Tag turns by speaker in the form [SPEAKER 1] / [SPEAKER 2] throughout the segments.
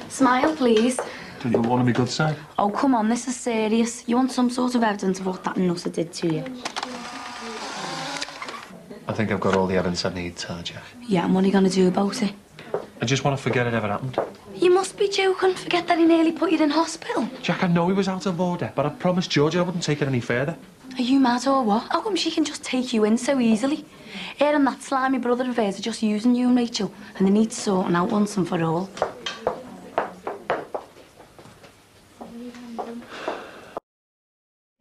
[SPEAKER 1] Smile, please.
[SPEAKER 2] Don't you want to be good side?
[SPEAKER 1] Oh, come on, this is serious. You want some sort of evidence of what that nutter did to you?
[SPEAKER 2] I think I've got all the evidence I need, Jack.
[SPEAKER 1] Yeah, and what are you going to do about it?
[SPEAKER 2] I just want to forget it ever happened.
[SPEAKER 1] You must be joking. Forget that he nearly put you in hospital.
[SPEAKER 2] Jack, I know he was out of order, but I promised Georgia I wouldn't take it any further.
[SPEAKER 1] Are you mad or what? How come she can just take you in so easily? Her and that slimy brother of hers are just using you and Rachel, and they need sorting out once and for all.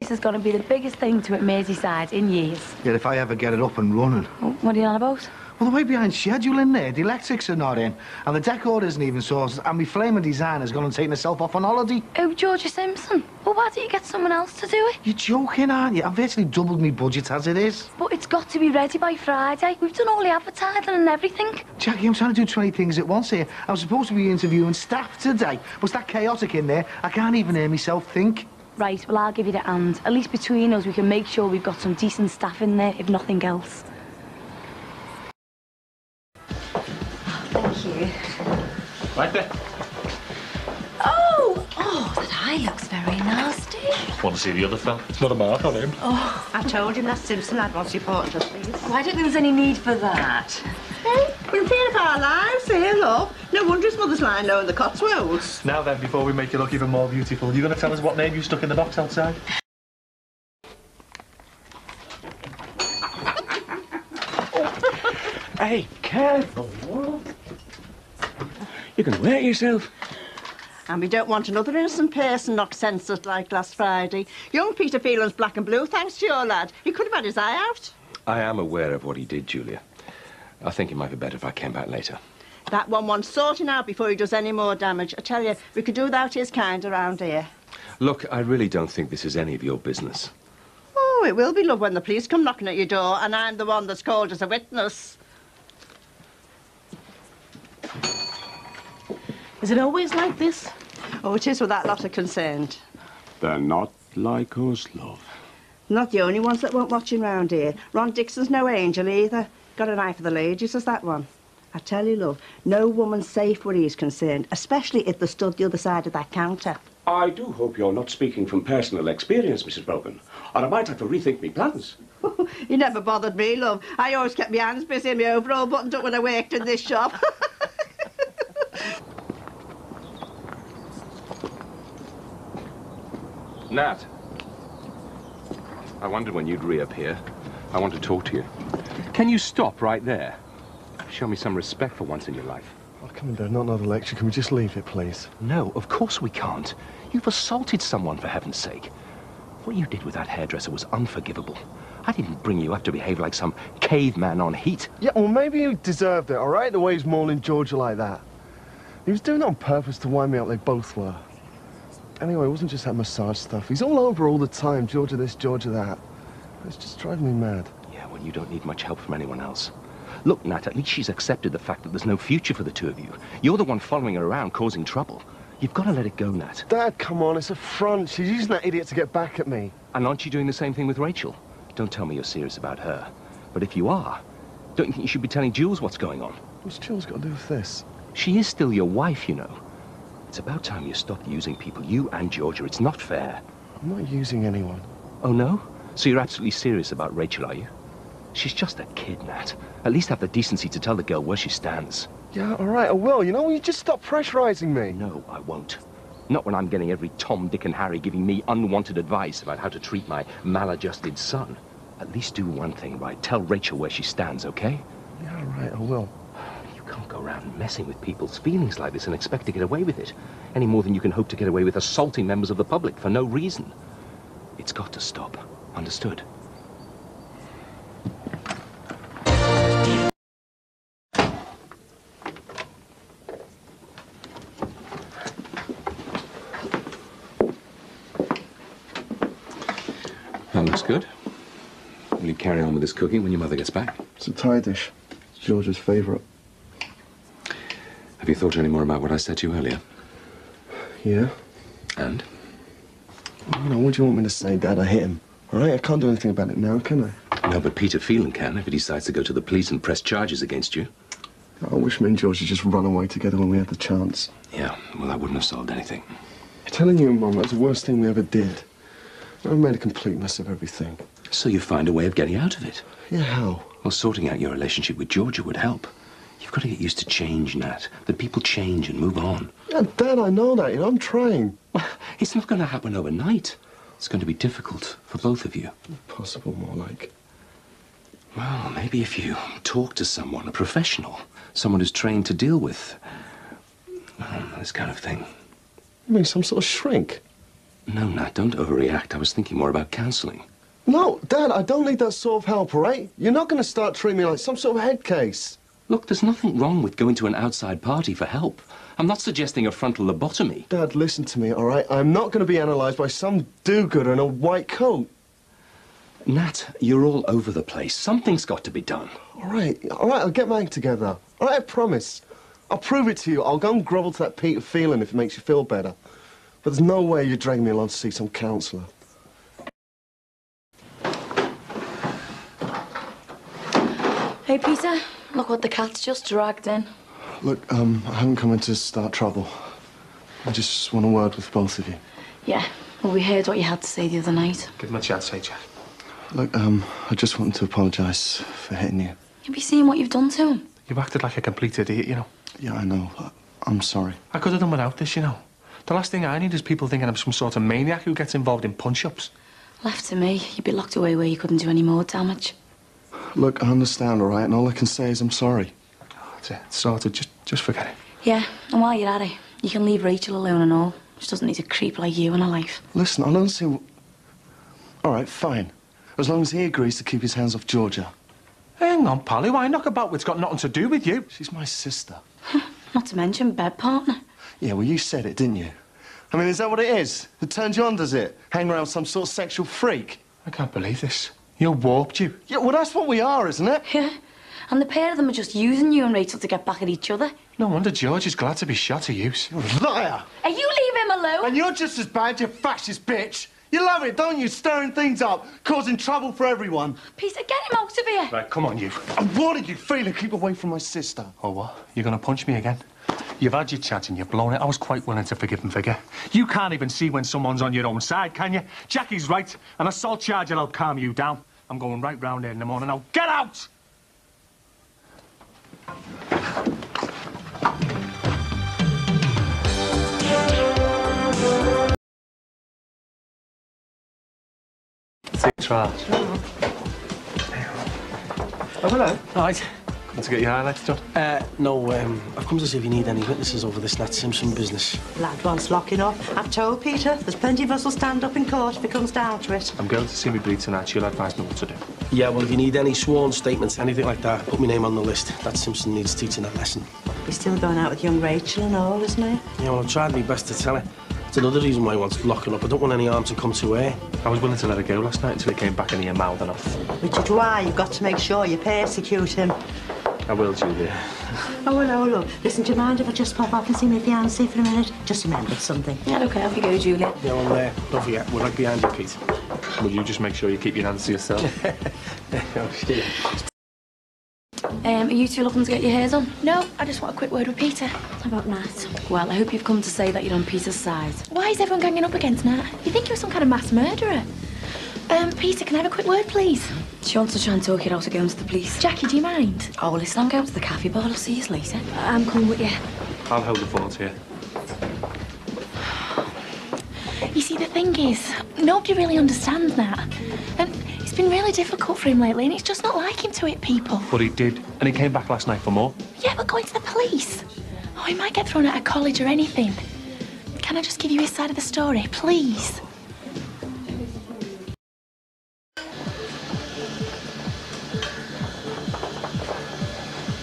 [SPEAKER 1] This is going to be the biggest thing to at Merseyside in years.
[SPEAKER 3] Yeah, if I ever get it up and running.
[SPEAKER 1] Oh, what are you on about?
[SPEAKER 3] Well, the way behind schedule in there, the electrics are not in, and the decor isn't even sorted, and my flaming designer's gone and taken herself off on holiday.
[SPEAKER 1] Oh, Georgia Simpson. Well, why don't you get someone else to do it?
[SPEAKER 3] You're joking, aren't you? I've virtually doubled my budget as it is.
[SPEAKER 1] But it's got to be ready by Friday. We've done all the advertising and everything.
[SPEAKER 3] Jackie, I'm trying to do 20 things at once here. I was supposed to be interviewing staff today, but it's that chaotic in there, I can't even hear myself think.
[SPEAKER 1] Right, well, I'll give you the hand. At least between us, we can make sure we've got some decent staff in there, if nothing else. Thank you.
[SPEAKER 2] Right there.
[SPEAKER 1] Oh, that eye looks very nasty.
[SPEAKER 2] Want to see the other fella? It's not a mark on him.
[SPEAKER 1] Oh,
[SPEAKER 4] I told him that Simpson lad wants reported us, please.
[SPEAKER 1] well, I don't think there's any need for that.
[SPEAKER 4] Hey, we're in fear of our lives here, love. No wonder his mother's lying low in the Cotswolds.
[SPEAKER 2] Now then, before we make you look even more beautiful, you going to tell us what name you stuck in the box outside?
[SPEAKER 5] Hey, careful. You can hurt yourself.
[SPEAKER 4] And we don't want another innocent person knocked senseless like last Friday. Young Peter Phelan's black and blue, thanks to your lad. He could have had his eye out.
[SPEAKER 5] I am aware of what he did, Julia. I think it might be better if I came back later.
[SPEAKER 4] That one wants sorting out before he does any more damage. I tell you, we could do without his kind around here.
[SPEAKER 5] Look, I really don't think this is any of your business.
[SPEAKER 4] Oh, it will be, love, when the police come knocking at your door and I'm the one that's called as a witness.
[SPEAKER 6] Is it always like this?
[SPEAKER 4] Oh, it is with that lot of concerned.
[SPEAKER 5] They're not like us, love.
[SPEAKER 4] Not the only ones that won't watching round here. Ron Dixon's no angel either. Got an eye for the ladies, as that one. I tell you, love, no woman's safe where he's concerned, especially if they stood the other side of that counter.
[SPEAKER 7] I do hope you're not speaking from personal experience, Mrs. Brogan, or I might have to rethink me plans.
[SPEAKER 4] You never bothered me, love. I always kept my hands busy and my overall buttoned up when I worked in this shop.
[SPEAKER 5] Nat. I wondered when you'd reappear. I want to talk to you. Can you stop right there? Show me some respect for once in your life.
[SPEAKER 8] Oh, come on, Dad, not another lecture. Can we just leave it, please?
[SPEAKER 5] No, of course we can't. You've assaulted someone, for heaven's sake. What you did with that hairdresser was unforgivable. I didn't bring you up to behave like some caveman on heat.
[SPEAKER 8] Yeah, well, maybe he deserved it, all right? The way he's mauling Georgia like that. He was doing it on purpose to wind me up, they both were. Anyway, it wasn't just that massage stuff. He's all over all the time, Georgia this, Georgia that. It's just driving me mad.
[SPEAKER 5] Yeah, well, you don't need much help from anyone else. Look, Nat, at least she's accepted the fact that there's no future for the two of you. You're the one following her around, causing trouble. You've got to let it go, Nat.
[SPEAKER 8] Dad, come on, it's a front. She's using that idiot to get back at me.
[SPEAKER 5] And aren't you doing the same thing with Rachel? Don't tell me you're serious about her. But if you are, don't you think you should be telling Jules what's going on?
[SPEAKER 8] What's Jules got to do with this?
[SPEAKER 5] She is still your wife, you know. It's about time you stopped using people, you and Georgia. It's not fair.
[SPEAKER 8] I'm not using anyone.
[SPEAKER 5] Oh, no? So you're absolutely serious about Rachel, are you? She's just a kid, Nat. At least have the decency to tell the girl where she stands.
[SPEAKER 8] Yeah, all right, I will. You know, will you just stop pressurizing me?
[SPEAKER 5] No, I won't. Not when I'm getting every Tom, Dick and Harry giving me unwanted advice about how to treat my maladjusted son. At least do one thing right. Tell Rachel where she stands, okay?
[SPEAKER 8] Yeah, all right, I will.
[SPEAKER 5] You can't go around messing with people's feelings like this and expect to get away with it. Any more than you can hope to get away with assaulting members of the public for no reason. It's got to stop. Understood? That looks good. Will you carry on with this cooking when your mother gets back?
[SPEAKER 8] It's a Thai dish. It's Georgia's favourite.
[SPEAKER 5] Have you thought any more about what I said to you earlier?
[SPEAKER 8] Yeah.
[SPEAKER 5] And?
[SPEAKER 8] Well, you know, what do you want me to say, Dad? I hit him. All right? I can't do anything about it now, can I?
[SPEAKER 5] No, but Peter Phelan can if he decides to go to the police and press charges against you.
[SPEAKER 8] I wish me and George had just run away together when we had the chance.
[SPEAKER 5] Yeah, well, that wouldn't have solved anything.
[SPEAKER 8] Telling you and Mum, that's the worst thing we ever did. I made a complete mess of everything.
[SPEAKER 5] So you find a way of getting out of it?
[SPEAKER 8] Yeah, how?
[SPEAKER 5] Well, sorting out your relationship with Georgia would help. You've got to get used to change, Nat. That people change and move on.
[SPEAKER 8] Yeah, Dad, I know that. I'm trying.
[SPEAKER 5] It's not going to happen overnight. It's going to be difficult for both of you.
[SPEAKER 8] Possible, more like.
[SPEAKER 5] Well, maybe if you talk to someone, a professional, someone who's trained to deal with this kind of thing.
[SPEAKER 8] You mean some sort of shrink?
[SPEAKER 5] No, Nat, don't overreact. I was thinking more about counselling.
[SPEAKER 8] No, Dad, I don't need that sort of help, all right? You're not going to start treating me like some sort of head case.
[SPEAKER 5] Look, there's nothing wrong with going to an outside party for help. I'm not suggesting a frontal lobotomy.
[SPEAKER 8] Dad, listen to me, all right? I'm not going to be analysed by some do-gooder in a white coat.
[SPEAKER 5] Nat, you're all over the place. Something's got to be done.
[SPEAKER 8] All right, I'll get my act together. All right, I promise. I'll prove it to you. I'll go and grovel to that Peter feeling if it makes you feel better. But there's no way you're dragging me along to see some counsellor.
[SPEAKER 1] Hey, Peter, look what the cat's just dragged in.
[SPEAKER 8] Look, I haven't come in to start trouble. I just want a word with both of you.
[SPEAKER 1] Yeah, well, we heard what you had to say the other night.
[SPEAKER 2] Give him a chance, hey, Jack.
[SPEAKER 8] Look, I just wanted to apologise for hitting you.
[SPEAKER 1] You'll be seeing what you've done to him.
[SPEAKER 2] You've acted like a complete idiot, you know.
[SPEAKER 8] Yeah, I know, but I'm sorry.
[SPEAKER 2] I could have done without this, you know. The last thing I need is people thinking I'm some sort of maniac who gets involved in punch-ups.
[SPEAKER 1] Left to me, you'd be locked away where you couldn't do any more damage.
[SPEAKER 8] Look, I understand, all right, and all I can say is I'm sorry.
[SPEAKER 2] Oh, that's it. It's sorted. Just forget it.
[SPEAKER 1] Yeah, and while you're at it, you can leave Rachel alone and all. She doesn't need a creep like you in her life.
[SPEAKER 8] Listen, I don't see... All right, fine. As long as he agrees to keep his hands off Georgia.
[SPEAKER 2] Hang on, Polly. Why knock about what's got nothing to do with you?
[SPEAKER 8] She's my sister.
[SPEAKER 1] Not to mention bed partner.
[SPEAKER 8] Yeah, well, you said it, didn't you? I mean, is that what it is? It turns you on, does it? Hang around with some sort of sexual freak?
[SPEAKER 2] I can't believe this. You're warped, you.
[SPEAKER 8] Yeah, well, that's what we are, isn't it?
[SPEAKER 1] Yeah, and the pair of them are just using you and Rachel to get back at each other.
[SPEAKER 2] No wonder George is glad to be shot of use.
[SPEAKER 8] You're a liar!
[SPEAKER 1] Are you leave him alone?
[SPEAKER 8] And you're just as bad, you fascist bitch! You love it, don't you? Stirring things up, causing trouble for everyone.
[SPEAKER 1] Peter, get him out of here.
[SPEAKER 2] Right, come on, you.
[SPEAKER 8] I'm warning you, Feeler, keep away from my sister.
[SPEAKER 2] Oh, what? You're going to punch me again? You've had your chance and you've blown it. I was quite willing to forgive and forget. You can't even see when someone's on your own side, can you? Jackie's right. An assault charge will help calm you down. I'm going right round there in the morning. Now, get out! Try.
[SPEAKER 9] Oh, hello.
[SPEAKER 2] All right. Come to get your highlights done?
[SPEAKER 9] No, I've come to see if you need any witnesses over this Nat Simpson business.
[SPEAKER 4] Lad wants locking up. I've told Peter there's plenty of us will stand up in court if it comes down to it.
[SPEAKER 2] I'm going to see me bleed tonight. She'll advise me what to do.
[SPEAKER 9] Yeah, well, if you need any sworn statements, anything like that, put my name on the list. Nat Simpson needs teaching that lesson.
[SPEAKER 4] He's still going out with young Rachel and all, isn't he?
[SPEAKER 9] Yeah, well, I've tried my best to tell her. It's another reason why he wants locking up. I don't want any harm to come to her.
[SPEAKER 2] I was willing to let her go last night until he came back and he mouthed enough.
[SPEAKER 4] Which is why you've got to make sure you persecute him.
[SPEAKER 2] I will, Julia.
[SPEAKER 4] Oh, hello, look. Listen, do you mind if I just pop off and see my fiancé for a minute? Just remembered something.
[SPEAKER 1] Yeah, OK, off you go, Julia.
[SPEAKER 9] Yeah, well, don't forget, we're right behind you, Pete.
[SPEAKER 2] Will you just make sure you keep your hands to yourself?
[SPEAKER 9] Oh, yeah.
[SPEAKER 1] Are you two looking to get your hair done?
[SPEAKER 10] No, I just want a quick word with Peter.
[SPEAKER 1] About Nat? Well, I hope you've come to say that you're on Peter's side.
[SPEAKER 10] Why is everyone ganging up against Nat? You think you're some kind of mass murderer? Peter, can I have a quick word, please?
[SPEAKER 1] She wants to try and talk you out of going to the police.
[SPEAKER 10] Jackie, do you mind?
[SPEAKER 1] Oh, well, listen, I'm going to the cafe bar. I'll see you later.
[SPEAKER 10] I'm coming with you.
[SPEAKER 2] I'll hold the fort here.
[SPEAKER 10] You see, the thing is, nobody really understands Nat. And it's been really difficult for him lately, and it's just not like him to hit people.
[SPEAKER 2] But he did, and he came back last night for more.
[SPEAKER 10] Yeah, but going to the police. Oh, he might get thrown out of college or anything. Can I just give you his side of the story, please?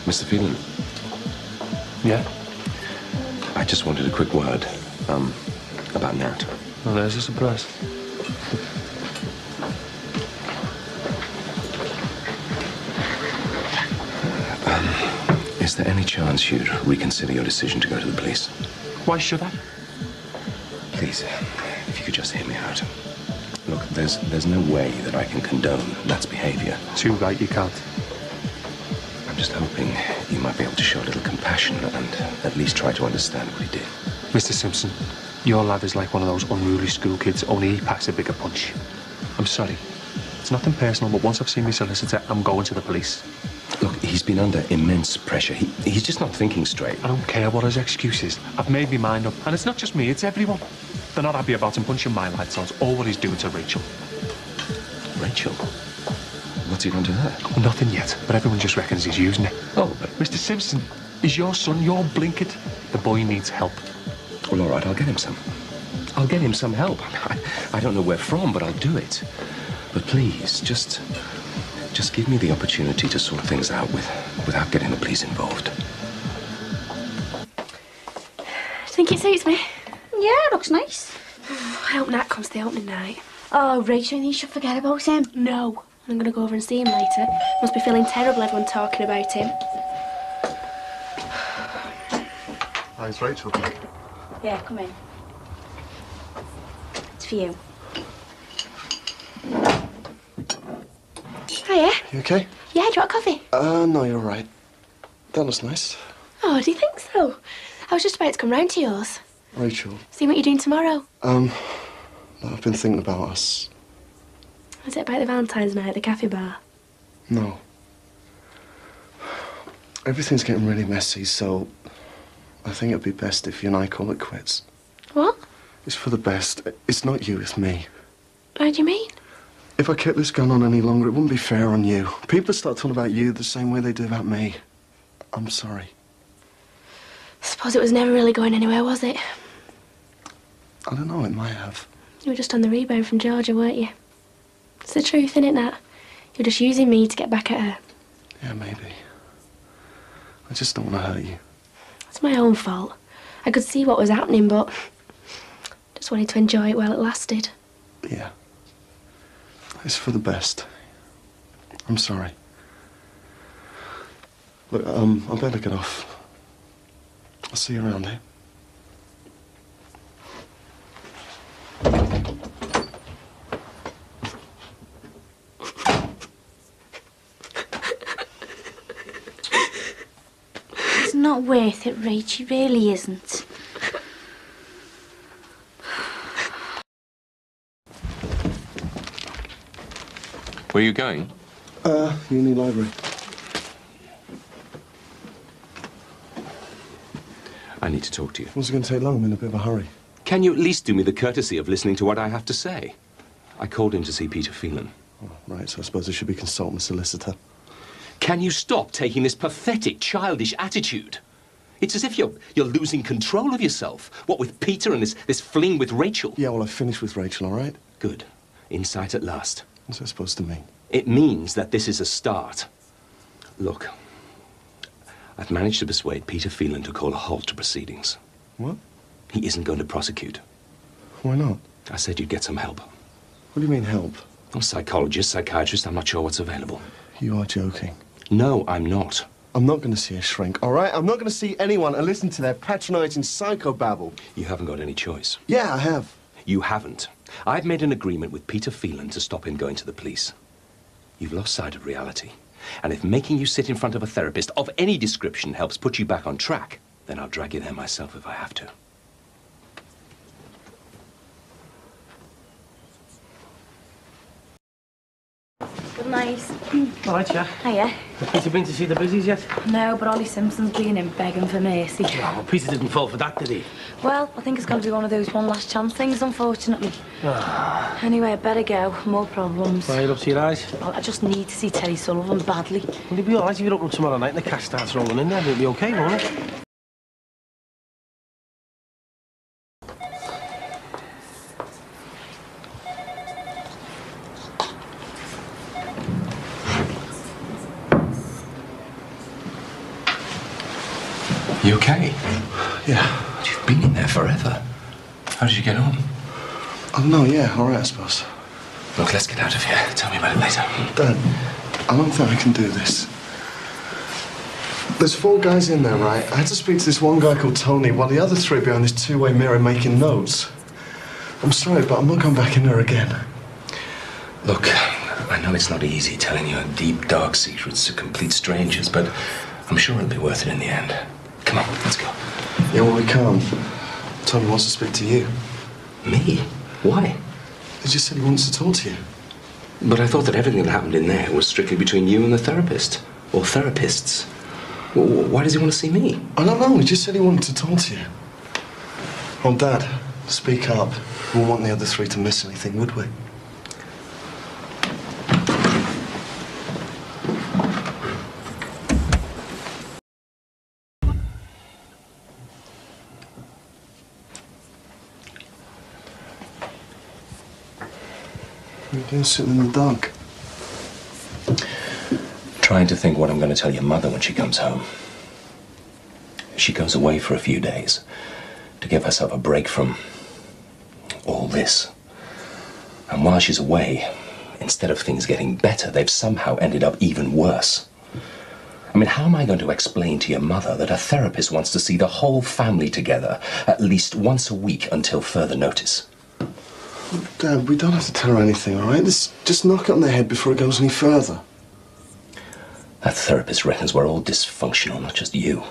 [SPEAKER 5] Mr. Phelan?
[SPEAKER 2] Yeah?
[SPEAKER 5] I just wanted a quick word, about Nat.
[SPEAKER 2] Well, there's a surprise.
[SPEAKER 5] Is there any chance you'd reconsider your decision to go to the police?
[SPEAKER 2] Why should I?
[SPEAKER 5] Please, if you could just hear me out. Look, there's no way that I can condone Nat's behavior.
[SPEAKER 2] Too right, you can't.
[SPEAKER 5] I'm just hoping you might be able to show a little compassion and at least try to understand what he did.
[SPEAKER 2] Mr. Simpson, your lad is like one of those unruly school kids, only he packs a bigger punch. I'm sorry. It's nothing personal, but once I've seen my solicitor, I'm going to the police.
[SPEAKER 5] Look, he's been under immense pressure. He's just not thinking straight.
[SPEAKER 2] I don't care what his excuse is. I've made my mind up. And it's not just me, it's everyone. They're not happy about him punching my lights out or what he's doing to Rachel.
[SPEAKER 5] Rachel? What's he done to her?
[SPEAKER 2] Oh, nothing yet, but everyone just reckons he's using it.
[SPEAKER 5] Oh, but...
[SPEAKER 2] Mr. Simpson, is your son your blinkered? The boy needs help.
[SPEAKER 5] Well, all right, I'll get him some. I'll get him some help. I don't know where from, but I'll do it. But please, just give me the opportunity to sort things out without getting the police involved.
[SPEAKER 10] Do you think it suits me?
[SPEAKER 1] Yeah, it looks nice.
[SPEAKER 10] I hope Nat comes to the opening night.
[SPEAKER 1] Oh, Rachel, you should forget about him.
[SPEAKER 10] No. I'm going to go over and see him later. Must be feeling terrible, everyone talking about him.
[SPEAKER 8] Hi, it's Rachel.
[SPEAKER 1] Yeah, come in. It's for you.
[SPEAKER 10] Hiya.
[SPEAKER 8] You okay?
[SPEAKER 10] Yeah, do you want a coffee?
[SPEAKER 8] No, you're right. That looks nice.
[SPEAKER 10] Oh, do you think so? I was just about to come round to yours.
[SPEAKER 8] Rachel.
[SPEAKER 10] See what you're doing tomorrow.
[SPEAKER 8] I've been thinking about us.
[SPEAKER 10] Is it about the Valentine's night at the cafe bar?
[SPEAKER 8] No. Everything's getting really messy, so I think it'd be best if you and I call it quits.
[SPEAKER 10] What?
[SPEAKER 8] It's for the best. It's not you, it's me.
[SPEAKER 10] What do you mean?
[SPEAKER 8] If I kept this going on any longer, it wouldn't be fair on you. People start talking about you the same way they do about me. I'm sorry.
[SPEAKER 10] I suppose it was never really going anywhere, was it?
[SPEAKER 8] I don't know, it might have.
[SPEAKER 10] You were just on the rebound from Georgia, weren't you? It's the truth, innit, Nat? You're just using me to get back at her.
[SPEAKER 8] Yeah, maybe. I just don't want to hurt you.
[SPEAKER 10] It's my own fault. I could see what was happening, but just wanted to enjoy it while it lasted.
[SPEAKER 8] Yeah. It's for the best. I'm sorry. Look, I better get off. I'll see you around here.
[SPEAKER 1] It's not worth it, Rach. It really isn't.
[SPEAKER 5] Where are you going?
[SPEAKER 8] Uni library.
[SPEAKER 5] I need to talk to you.
[SPEAKER 8] What's it going to take long? I'm in a bit of a hurry.
[SPEAKER 5] Can you at least do me the courtesy of listening to what I have to say? I called in to see Peter Phelan.
[SPEAKER 8] Oh, right, so I suppose I should be consulting the solicitor.
[SPEAKER 5] Can you stop taking this pathetic, childish attitude? It's as if you're losing control of yourself. What with Peter and this fling with Rachel?
[SPEAKER 8] Yeah, well, I finished with Rachel, all right?
[SPEAKER 5] Good. Insight at last.
[SPEAKER 8] What's that supposed to mean?
[SPEAKER 5] It means that this is a start. Look, I've managed to persuade Peter Phelan to call a halt to proceedings.
[SPEAKER 8] What?
[SPEAKER 5] He isn't going to prosecute.
[SPEAKER 8] Why not?
[SPEAKER 5] I said you'd get some help.
[SPEAKER 8] What do you mean, help?
[SPEAKER 5] A psychologist, psychiatrist, I'm not sure what's available.
[SPEAKER 8] You are joking.
[SPEAKER 5] No, I'm not.
[SPEAKER 8] I'm not going to see a shrink, all right? I'm not going to see anyone and listen to their patronising psychobabble.
[SPEAKER 5] You haven't got any choice.
[SPEAKER 8] Yeah, I have.
[SPEAKER 5] You haven't. I've made an agreement with Peter Phelan to stop him going to the police. You've lost sight of reality. And if making you sit in front of a therapist of any description helps put you back on track, then I'll drag you there myself if I have to.
[SPEAKER 1] Good night.
[SPEAKER 9] All right, yeah.
[SPEAKER 1] Hiya.
[SPEAKER 9] Has Peter been to see the busies yet?
[SPEAKER 1] No, but Ollie Simpson's been in begging for mercy.
[SPEAKER 9] Oh, well, Peter didn't fall for that, did he?
[SPEAKER 1] Well, I think it's going to be one of those one last chance things, unfortunately. Anyway, I better go. More problems.
[SPEAKER 9] Why are you up to your eyes?
[SPEAKER 1] Well, I just need to see Terry Sullivan badly.
[SPEAKER 9] Will he be all right if you're up tomorrow night and the cash starts rolling in there? It'll be okay, won't it?
[SPEAKER 5] You okay?
[SPEAKER 8] Yeah.
[SPEAKER 5] You've been in there forever. How did you get on?
[SPEAKER 8] Oh, no, yeah, all right, I suppose.
[SPEAKER 5] Look, let's get out of here. Tell me about it later.
[SPEAKER 8] Dad, I don't think I can do this. There's 4 guys in there, right? I had to speak to this one guy called Tony, while the other 3 are behind this 2-way mirror making notes. I'm sorry, but I'm not going back in there again.
[SPEAKER 5] Look, I know it's not easy telling your deep, dark secrets to complete strangers, but I'm sure it'll be worth it in the end. Come on, let's go.
[SPEAKER 8] Yeah, well, we can't. Tommy wants to speak to you.
[SPEAKER 5] Me? Why?
[SPEAKER 8] He just said he wants to talk to you.
[SPEAKER 5] But I thought that everything that happened in there was strictly between you and the therapist. Or therapists. Why does he want to see me?
[SPEAKER 8] I don't know. He just said he wanted to talk to you. Well, Dad, speak up. We wouldn't want the other three to miss anything, would we? What are you doing sitting in the dark?
[SPEAKER 5] Trying to think what I'm going to tell your mother when she comes home. She goes away for a few days to give herself a break from all this. And while she's away, instead of things getting better, they've somehow ended up even worse. I mean, how am I going to explain to your mother that a therapist wants to see the whole family together at least once a week until further notice?
[SPEAKER 8] Dad, we don't have to tell her anything, all right? Just knock it on the head before it goes any further.
[SPEAKER 5] That therapist reckons we're all dysfunctional, not just you.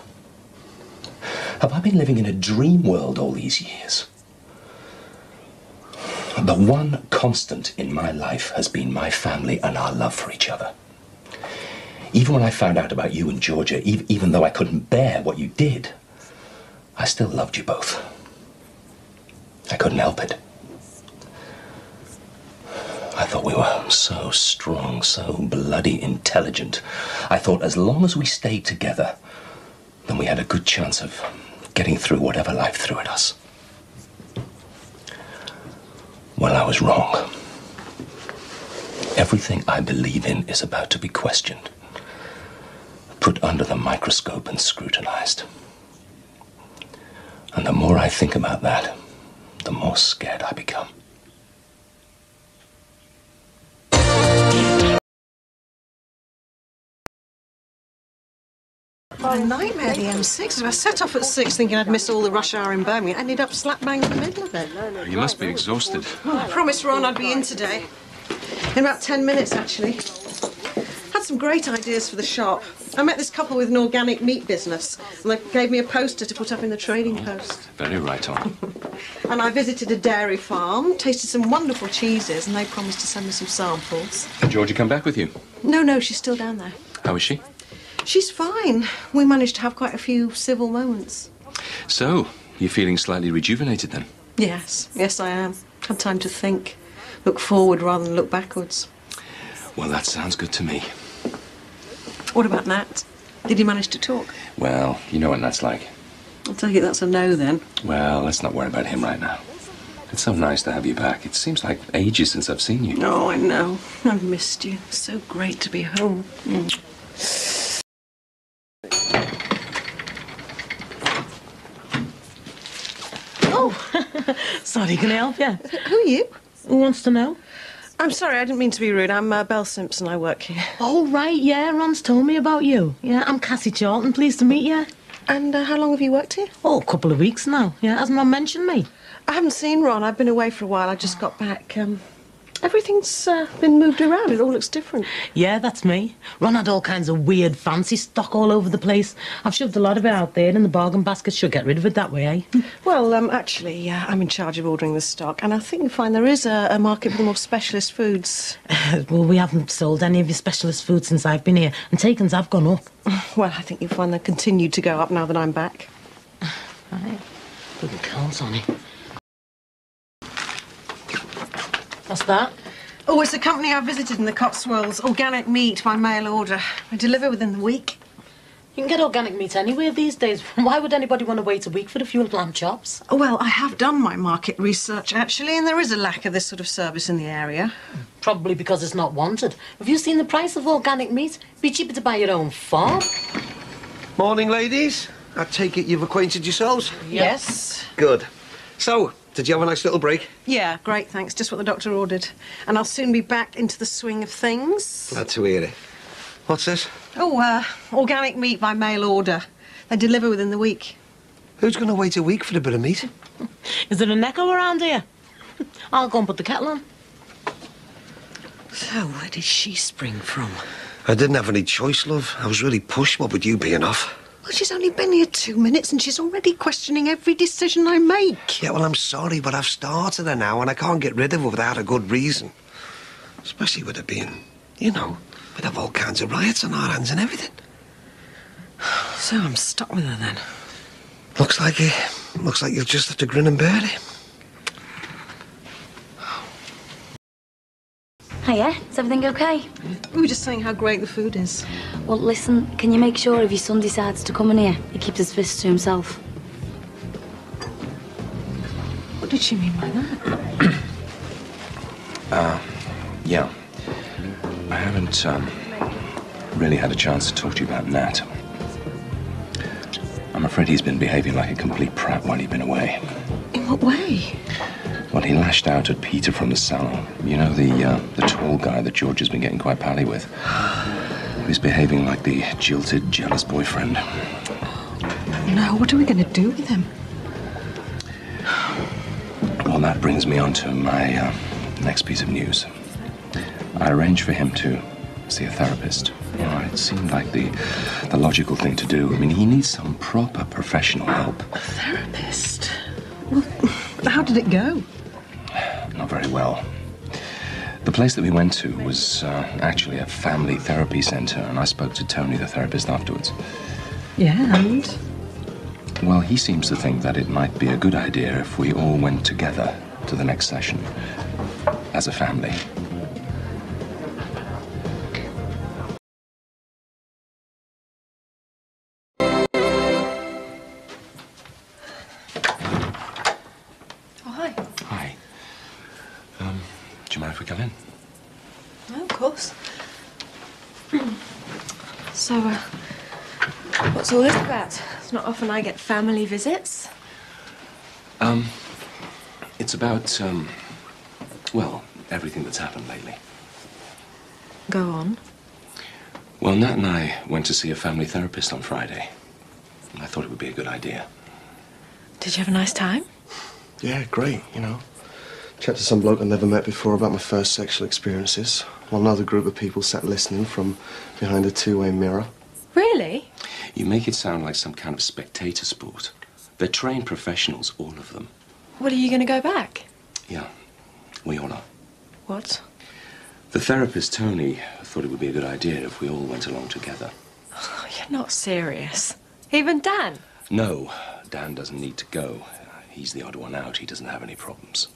[SPEAKER 5] Have I been living in a dream world all these years? The one constant in my life has been my family and our love for each other. Even when I found out about you and Georgia, even though I couldn't bear what you did, I still loved you both. I couldn't help it. I thought we were so strong, so bloody intelligent. I thought as long as we stayed together, then we had a good chance of getting through whatever life threw at us. Well, I was wrong. Everything I believe in is about to be questioned, put under the microscope and scrutinized. And the more I think about that, the more scared I become.
[SPEAKER 11] What a nightmare, the M6. I set off at 6 thinking I'd miss all the rush hour in Birmingham. Ended up slap bang in the middle of it.
[SPEAKER 12] You must be exhausted.
[SPEAKER 11] Well, I promised Ron I'd be in today. In about 10 minutes, actually. Had some great ideas for the shop. I met this couple with an organic meat business, and they gave me a poster to put up in the Trading Post.
[SPEAKER 12] Very right on.
[SPEAKER 11] And I visited a dairy farm, tasted some wonderful cheeses, and they promised to send me some samples.
[SPEAKER 12] Did Georgia come back with you?
[SPEAKER 11] No, she's still down there.
[SPEAKER 12] How is she?
[SPEAKER 11] She's fine. We managed to have quite a few civil moments.
[SPEAKER 12] So, you're feeling slightly rejuvenated then?
[SPEAKER 11] Yes, I am. Had time to think. Look forward rather than look backwards.
[SPEAKER 5] Well, that sounds good to me.
[SPEAKER 11] What about Nat? Did he manage to talk?
[SPEAKER 5] Well, you know what Nat's like.
[SPEAKER 11] I'll take it that's a no then.
[SPEAKER 5] Well, let's not worry about him right now. It's so nice to have you back. It seems like ages since I've seen you.
[SPEAKER 11] Oh, I know. I've missed you. So great to be home.
[SPEAKER 6] Sorry, can I help you?
[SPEAKER 11] Who are you?
[SPEAKER 6] Who wants to know?
[SPEAKER 11] I'm sorry, I didn't mean to be rude. I'm Belle Simpson. I work here.
[SPEAKER 6] Oh, right, yeah, Ron's told me about you. Yeah, I'm Cassie Charlton. Pleased to meet you.
[SPEAKER 11] And how long have you worked here?
[SPEAKER 6] Oh, a couple of weeks now. Yeah, hasn't Ron mentioned me?
[SPEAKER 11] I haven't seen Ron. I've been away for a while. I just got back. Everything's been moved around. It all looks different.
[SPEAKER 6] Yeah, that's me. Ron had all kinds of weird fancy stock all over the place. I've shoved a lot of it out there in the bargain basket. Should get rid of it that way, eh?
[SPEAKER 11] Well, actually, I'm in charge of ordering the stock, and I think you'll find there is a market for the more specialist foods.
[SPEAKER 6] Well, we haven't sold any of your specialist foods since I've been here, and takings have gone up.
[SPEAKER 11] Well, I think you'll find they continue to go up now that I'm back.
[SPEAKER 6] Right. Little counts on it. What's that?
[SPEAKER 11] Oh, it's a company I visited in the Cotswolds. Organic meat by mail order. They deliver within the week.
[SPEAKER 6] You can get organic meat anywhere these days. Why would anybody want to wait a week for a few lamb chops?
[SPEAKER 11] Oh, well, I have done my market research, actually, and there is a lack of this sort of service in the area.
[SPEAKER 6] Probably because it's not wanted. Have you seen the price of organic meat? It'd be cheaper to buy your own farm.
[SPEAKER 13] Morning, ladies. I take it you've acquainted yourselves?
[SPEAKER 11] Yes.
[SPEAKER 13] Good. So, did you have a nice little break?
[SPEAKER 11] Yeah, great, thanks. Just what the doctor ordered. And I'll soon be back into the swing of things.
[SPEAKER 13] Glad to hear it. What's this?
[SPEAKER 11] Oh, organic meat by mail order. They deliver within the week.
[SPEAKER 13] Who's going to wait a week for a bit of meat?
[SPEAKER 6] Is there an echo around here? I'll go and put the kettle on.
[SPEAKER 11] So, where did she spring from?
[SPEAKER 13] I didn't have any choice, love. I was really pushed, what with you being off.
[SPEAKER 11] Well, she's only been here 2 minutes and she's already questioning every decision I make.
[SPEAKER 13] Yeah, well, I'm sorry, but I've started her now and I can't get rid of her without a good reason. Especially with it being, you know, we'd have all kinds of riots on our hands and everything.
[SPEAKER 11] So I'm stuck with her then.
[SPEAKER 13] Looks like you'll just have to grin and bear it.
[SPEAKER 1] Hiya, is everything okay?
[SPEAKER 11] We were just saying how great the food is.
[SPEAKER 1] Well, listen, can you make sure if your son decides to come in here, he keeps his fists to himself?
[SPEAKER 11] What did she mean by that?
[SPEAKER 5] Yeah. I haven't, really had a chance to talk to you about Nat. I'm afraid he's been behaving like a complete prat while you've been away.
[SPEAKER 11] In what way?
[SPEAKER 5] Well, he lashed out at Peter from the salon. You know, the tall guy that George has been getting quite pally with. He's behaving like the jilted, jealous boyfriend.
[SPEAKER 11] No, what are we going to do with him?
[SPEAKER 5] Well, that brings me on to my next piece of news. I arranged for him to see a therapist. You know, it seemed like the logical thing to do. I mean, he needs some proper professional help.
[SPEAKER 11] A therapist? Well, how did it go?
[SPEAKER 5] Not very well. The place that we went to was actually a family therapy centre, and I spoke to Tony, the therapist, afterwards.
[SPEAKER 11] Yeah, and?
[SPEAKER 5] Well, he seems to think that it might be a good idea if we all went together to the next session as a family. Do you mind if we come in?
[SPEAKER 11] No, of course. So, what's all this about? It's not often I get family visits.
[SPEAKER 5] It's about, well, everything that's happened lately.
[SPEAKER 11] Go on.
[SPEAKER 5] Well, Nat and I went to see a family therapist on Friday. And I thought it would be a good idea.
[SPEAKER 11] Did you have a nice time?
[SPEAKER 8] Yeah, great, you know. Chat to some bloke I'd never met before about my first sexual experiences, while another group of people sat listening from behind a two-way mirror.
[SPEAKER 11] Really?
[SPEAKER 5] You make it sound like some kind of spectator sport. They're trained professionals, all of them.
[SPEAKER 11] What, are you going to go back?
[SPEAKER 5] Yeah, we all are.
[SPEAKER 11] What?
[SPEAKER 5] The therapist, Tony, thought it would be a good idea if we all went along together.
[SPEAKER 11] Oh, you're not serious. Even Dan?
[SPEAKER 5] No, Dan doesn't need to go. He's the odd one out. He doesn't have any problems.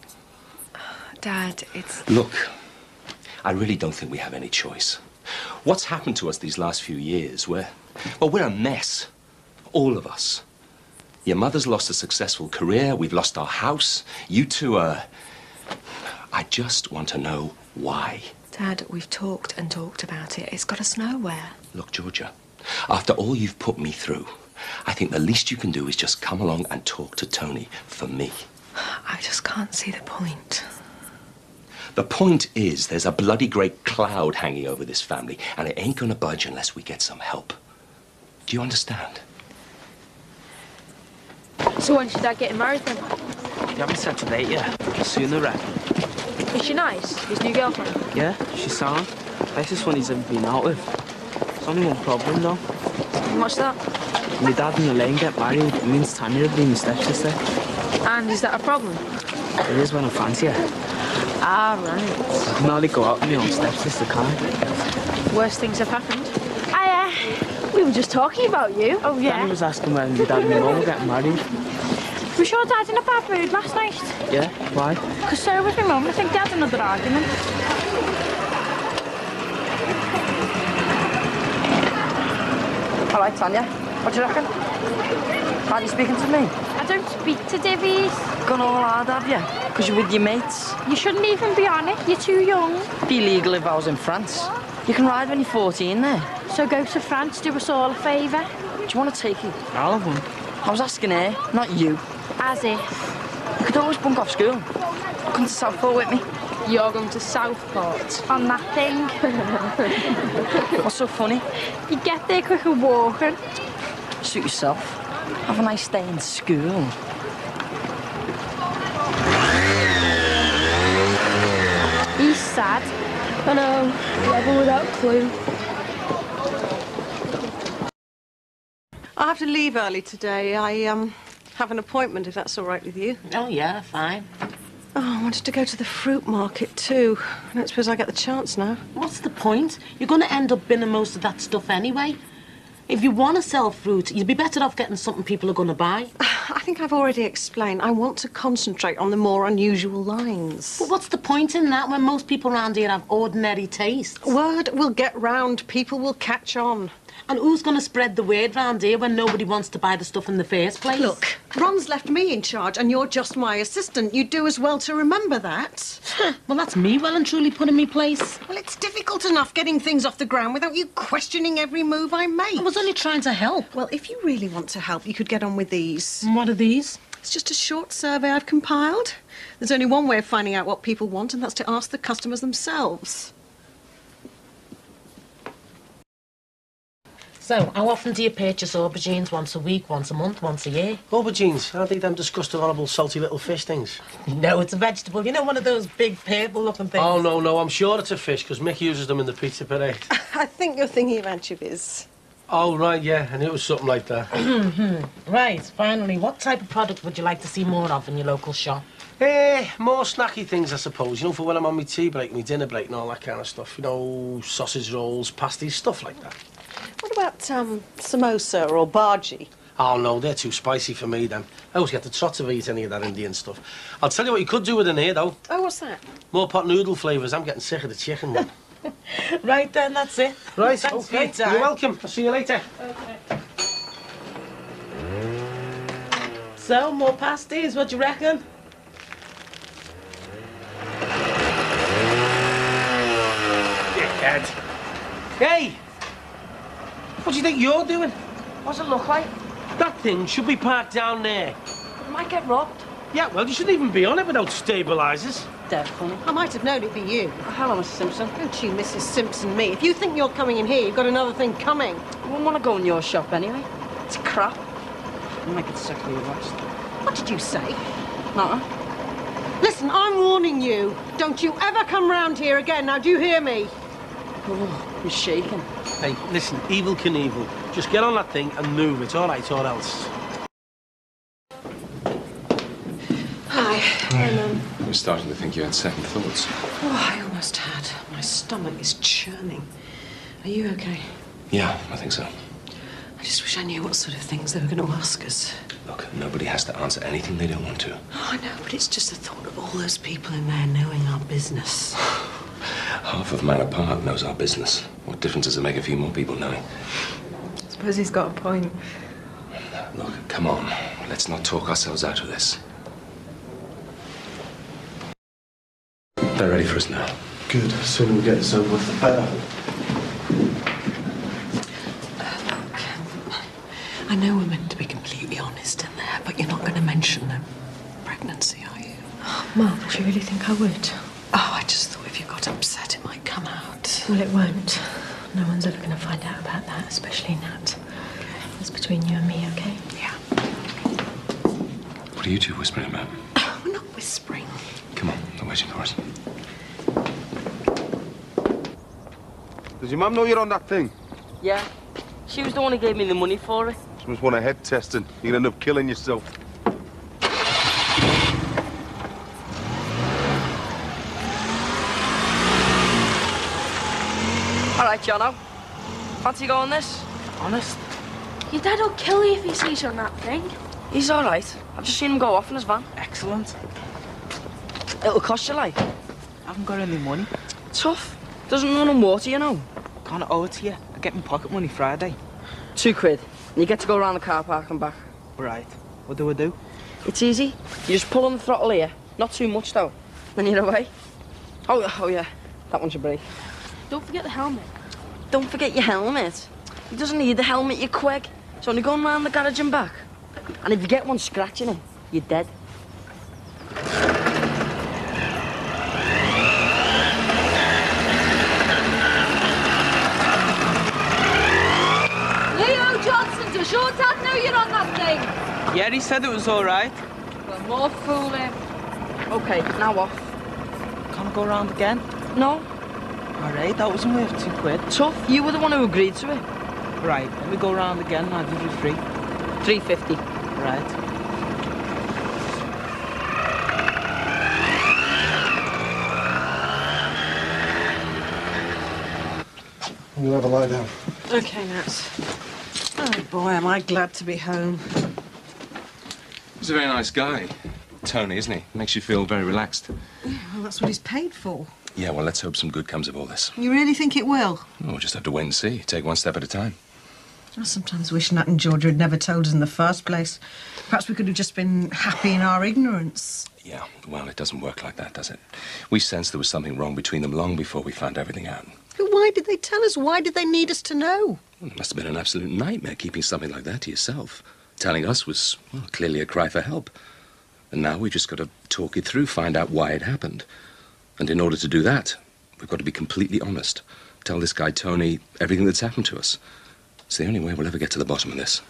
[SPEAKER 11] Dad, it's...
[SPEAKER 5] Look, I really don't think we have any choice. What's happened to us these last few years? We're a mess. All of us. Your mother's lost a successful career. We've lost our house. You two are... I just want to know why.
[SPEAKER 11] Dad, we've talked and talked about it. It's got us nowhere.
[SPEAKER 5] Look, Georgia, after all you've put me through, I think the least you can do is just come along and talk to Tony for me.
[SPEAKER 11] I just can't see the point.
[SPEAKER 5] The point is, there's a bloody great cloud hanging over this family, and it ain't gonna budge unless we get some help. Do you understand?
[SPEAKER 14] So when should Dad get married then?
[SPEAKER 15] You haven't set a date yet. Soon, I reckon.
[SPEAKER 14] Is she nice? His new girlfriend?
[SPEAKER 15] Yeah, she's sound. Nicest one he's ever been out with. There's only one problem, though.
[SPEAKER 14] What's that?
[SPEAKER 15] My dad and Elaine get married. It means Tanya will be my stepsister.
[SPEAKER 14] And is that a problem?
[SPEAKER 15] It is when I fancy her.
[SPEAKER 14] Ah, right.
[SPEAKER 15] I can hardly go out with my own stepsister, can I?
[SPEAKER 14] Worse things have happened. We were just talking about you. Oh, yeah?
[SPEAKER 15] Danny was asking when my dad and my mum were getting married.
[SPEAKER 14] Was your dad in a bad mood last night?
[SPEAKER 15] Yeah, why?
[SPEAKER 14] Because so was my mum. I think they had another argument.
[SPEAKER 16] All right, Tanya. What do you reckon? Are you speaking to me?
[SPEAKER 14] I don't speak to divvies.
[SPEAKER 16] Gone all hard, have you? Because you're with your mates?
[SPEAKER 14] You shouldn't even be on it. You're too young.
[SPEAKER 16] Be legal if I was in France. You can ride when you're 14 there.
[SPEAKER 14] So go to France, do us all a favour.
[SPEAKER 16] Do you want to take it?
[SPEAKER 15] I'll have one.
[SPEAKER 16] I was asking her, not you.
[SPEAKER 14] As if.
[SPEAKER 16] You could always bunk off school. Come to Southport with me.
[SPEAKER 14] You're going to Southport on that thing.
[SPEAKER 16] What's so funny?
[SPEAKER 14] You get there quicker walking.
[SPEAKER 16] Suit yourself. Have a nice day in school.
[SPEAKER 14] He's sad. I know, level without clue.
[SPEAKER 11] I have to leave early today. I have an appointment, if that's all right with you.
[SPEAKER 6] Oh, yeah, fine.
[SPEAKER 11] Oh, I wanted to go to the fruit market too. I don't suppose I get the chance now.
[SPEAKER 6] What's the point? You're going to end up binning most of that stuff anyway. If you want to sell fruit, you'd be better off getting something people are going to buy.
[SPEAKER 11] I think I've already explained. I want to concentrate on the more unusual lines.
[SPEAKER 6] But what's the point in that when most people around here have ordinary tastes?
[SPEAKER 11] Word will get round. People will catch on.
[SPEAKER 6] And who's going to spread the word round here when nobody wants to buy the stuff in the first place?
[SPEAKER 11] Look, Ron's left me in charge and you're just my assistant. You'd do as well to remember that.
[SPEAKER 6] Well, that's me well and truly put in me place.
[SPEAKER 11] Well, it's difficult enough getting things off the ground without you questioning every move I make.
[SPEAKER 6] I was only trying to help.
[SPEAKER 11] Well, if you really want to help, you could get on with these.
[SPEAKER 6] And what are these?
[SPEAKER 11] It's just a short survey I've compiled. There's only one way of finding out what people want, and that's to ask the customers themselves.
[SPEAKER 6] So, how often do you purchase aubergines? Once a week, once a month, once a year?
[SPEAKER 9] Aubergines? Aren't they them disgusting, horrible, salty little fish things?
[SPEAKER 6] No, it's a vegetable. You know, one of those big purple-looking things?
[SPEAKER 9] Oh, no, I'm sure it's a fish, because Mick uses them in the pizza parade.
[SPEAKER 11] I think you're thinking of anchovies.
[SPEAKER 9] Oh, right, yeah, I knew it was something like that.
[SPEAKER 6] Right, finally, what type of product would you like to see more of in your local shop?
[SPEAKER 9] More snacky things, I suppose. You know, for when I'm on my tea break, my dinner break and all that kind of stuff. You know, sausage rolls, pasties, stuff like that.
[SPEAKER 11] What about, samosa or bhaji?
[SPEAKER 9] Oh, no, they're too spicy for me, then. I always get the trots of eat any of that Indian stuff. I'll tell you what you could do with in here, though.
[SPEAKER 11] Oh, what's that?
[SPEAKER 9] More pot noodle flavours. I'm getting sick of the chicken one.
[SPEAKER 6] Right, then, that's it.
[SPEAKER 9] Right,
[SPEAKER 6] Thanks for
[SPEAKER 9] OK.
[SPEAKER 6] your time.
[SPEAKER 9] You're welcome. I'll see you later.
[SPEAKER 6] OK. So, more pasties, what do you reckon?
[SPEAKER 9] Dickhead. Hey! What do you think you're doing?
[SPEAKER 16] What's it look like?
[SPEAKER 9] That thing should be parked down there.
[SPEAKER 16] It might get robbed.
[SPEAKER 9] Yeah, well, you shouldn't even be on it without stabilisers.
[SPEAKER 16] Dead funny.
[SPEAKER 11] I might have known it'd be you.
[SPEAKER 16] Oh, hello, Mrs. Simpson.
[SPEAKER 11] Don't you, Mrs. Simpson, me. If you think you're coming in here, you've got another thing coming.
[SPEAKER 16] I wouldn't want to go in your shop anyway. It's crap. You might get sick of your rest.
[SPEAKER 11] What did you say?
[SPEAKER 16] Nothing.
[SPEAKER 11] Listen, I'm warning you. Don't you ever come round here again. Now, do you hear me?
[SPEAKER 16] Oh, you're shaking.
[SPEAKER 9] Hey, listen, Evel Knievel. Just get on that thing and move it, all right, or else.
[SPEAKER 11] Hi.
[SPEAKER 12] I'm starting to think you had second thoughts.
[SPEAKER 11] Oh, I almost had. My stomach is churning. Are you okay?
[SPEAKER 12] Yeah, I think so.
[SPEAKER 11] I just wish I knew what sort of things they were going to ask us.
[SPEAKER 12] Look, nobody has to answer anything they don't want to.
[SPEAKER 11] Oh, I know, but it's just the thought of all those people in there knowing our business.
[SPEAKER 12] Half of Man Apart knows our business. What difference does it make a few more people knowing?
[SPEAKER 11] I suppose he's got a point.
[SPEAKER 12] Look, come on. Let's not talk ourselves out of this. They're ready for us now.
[SPEAKER 8] Good. The sooner we get this over with, the better.
[SPEAKER 11] I know we're meant to be completely honest in there, but you're not going to mention the pregnancy, are you? Oh, Mum, do you really think I would? Oh, I just thought if you got upset, it might come out.
[SPEAKER 17] Well, it won't. No one's ever going to find out about that, especially Nat. It's between you and me, OK?
[SPEAKER 11] Yeah.
[SPEAKER 12] What are you two whispering about?
[SPEAKER 11] We're not whispering.
[SPEAKER 12] Come on, they're waiting for us.
[SPEAKER 18] Does your mum know you're on that thing?
[SPEAKER 16] Yeah. She was the one who gave me the money for it.
[SPEAKER 18] She must want a head testing. You're gonna end up killing yourself.
[SPEAKER 16] All right, Jono. Fancy going this?
[SPEAKER 14] Honest? Your dad will kill you if he sees you on that thing.
[SPEAKER 16] He's all right. I've just seen him go off in his van.
[SPEAKER 15] Excellent.
[SPEAKER 16] It'll cost you, like.
[SPEAKER 15] I haven't got any money.
[SPEAKER 16] Tough. Doesn't run on water, you know.
[SPEAKER 15] Can't owe it to you. I get my pocket money Friday.
[SPEAKER 16] £2. And you get to go around the car park and back.
[SPEAKER 15] Right. What do I do?
[SPEAKER 16] It's easy. You just pull on the throttle here. Not too much, though. Then you're away. Oh, yeah. That one should break.
[SPEAKER 14] Don't forget the helmet.
[SPEAKER 16] Don't forget your helmet. He doesn't need the helmet, you queg. It's only going round the garage and back. And if you get one scratching him, you're dead.
[SPEAKER 19] Leo Johnson, does your dad know you're on that thing?
[SPEAKER 15] Yeah, he said it was all right.
[SPEAKER 19] Well, more fool him.
[SPEAKER 16] OK, now off.
[SPEAKER 15] Can't I go round again?
[SPEAKER 16] No.
[SPEAKER 15] All right, that wasn't worth £2.
[SPEAKER 16] Tough. You were the one who agreed to it.
[SPEAKER 15] Right, let me go round again and I'll give you 3.
[SPEAKER 6] 350. Right.
[SPEAKER 8] We'll have a lie down.
[SPEAKER 11] OK, Nat. Oh, boy, am I glad to be home.
[SPEAKER 5] He's a very nice guy. Tony, isn't he? Makes you feel very relaxed.
[SPEAKER 11] Yeah, well, that's what he's paid for.
[SPEAKER 5] Yeah, well, let's hope some good comes of all this.
[SPEAKER 11] You really think it will?
[SPEAKER 5] We'll just have to wait and see. Take one step at a time.
[SPEAKER 11] I sometimes wish Nat and Georgia had never told us in the first place. Perhaps we could have just been happy in our ignorance.
[SPEAKER 5] Yeah, well, it doesn't work like that, does it? We sensed there was something wrong between them long before we found everything out.
[SPEAKER 11] But why did they tell us? Why did they need us to know?
[SPEAKER 5] Well, it must have been an absolute nightmare keeping something like that to yourself. Telling us was, well, clearly a cry for help. And now we've just got to talk it through, find out why it happened. And in order to do that, we've got to be completely honest. Tell this guy, Tony, everything that's happened to us. It's the only way we'll ever get to the bottom of this.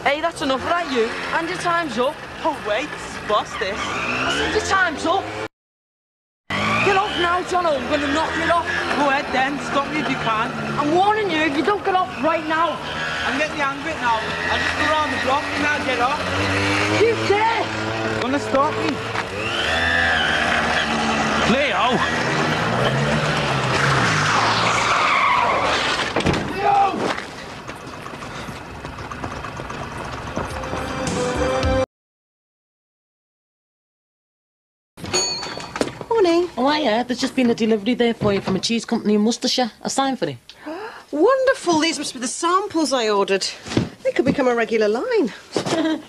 [SPEAKER 16] Hey, that's enough, right, you? And your time's up.
[SPEAKER 15] Oh, wait. What's this?
[SPEAKER 16] I said your time's up. Get off now, John, or I'm going to knock you off.
[SPEAKER 15] Go ahead, then. Stop me if you can.
[SPEAKER 16] I'm warning you, if you don't get off right now.
[SPEAKER 15] I'm getting the hang of it now. I'll just go round the block and I'll get off.
[SPEAKER 16] You dare!
[SPEAKER 15] Gonna stop me? Leo!
[SPEAKER 11] Morning.
[SPEAKER 6] Oh, yeah, there's just been a delivery there for you from a cheese company in Worcestershire. A sign for it.
[SPEAKER 11] Wonderful. These must be the samples I ordered. They could become a regular line.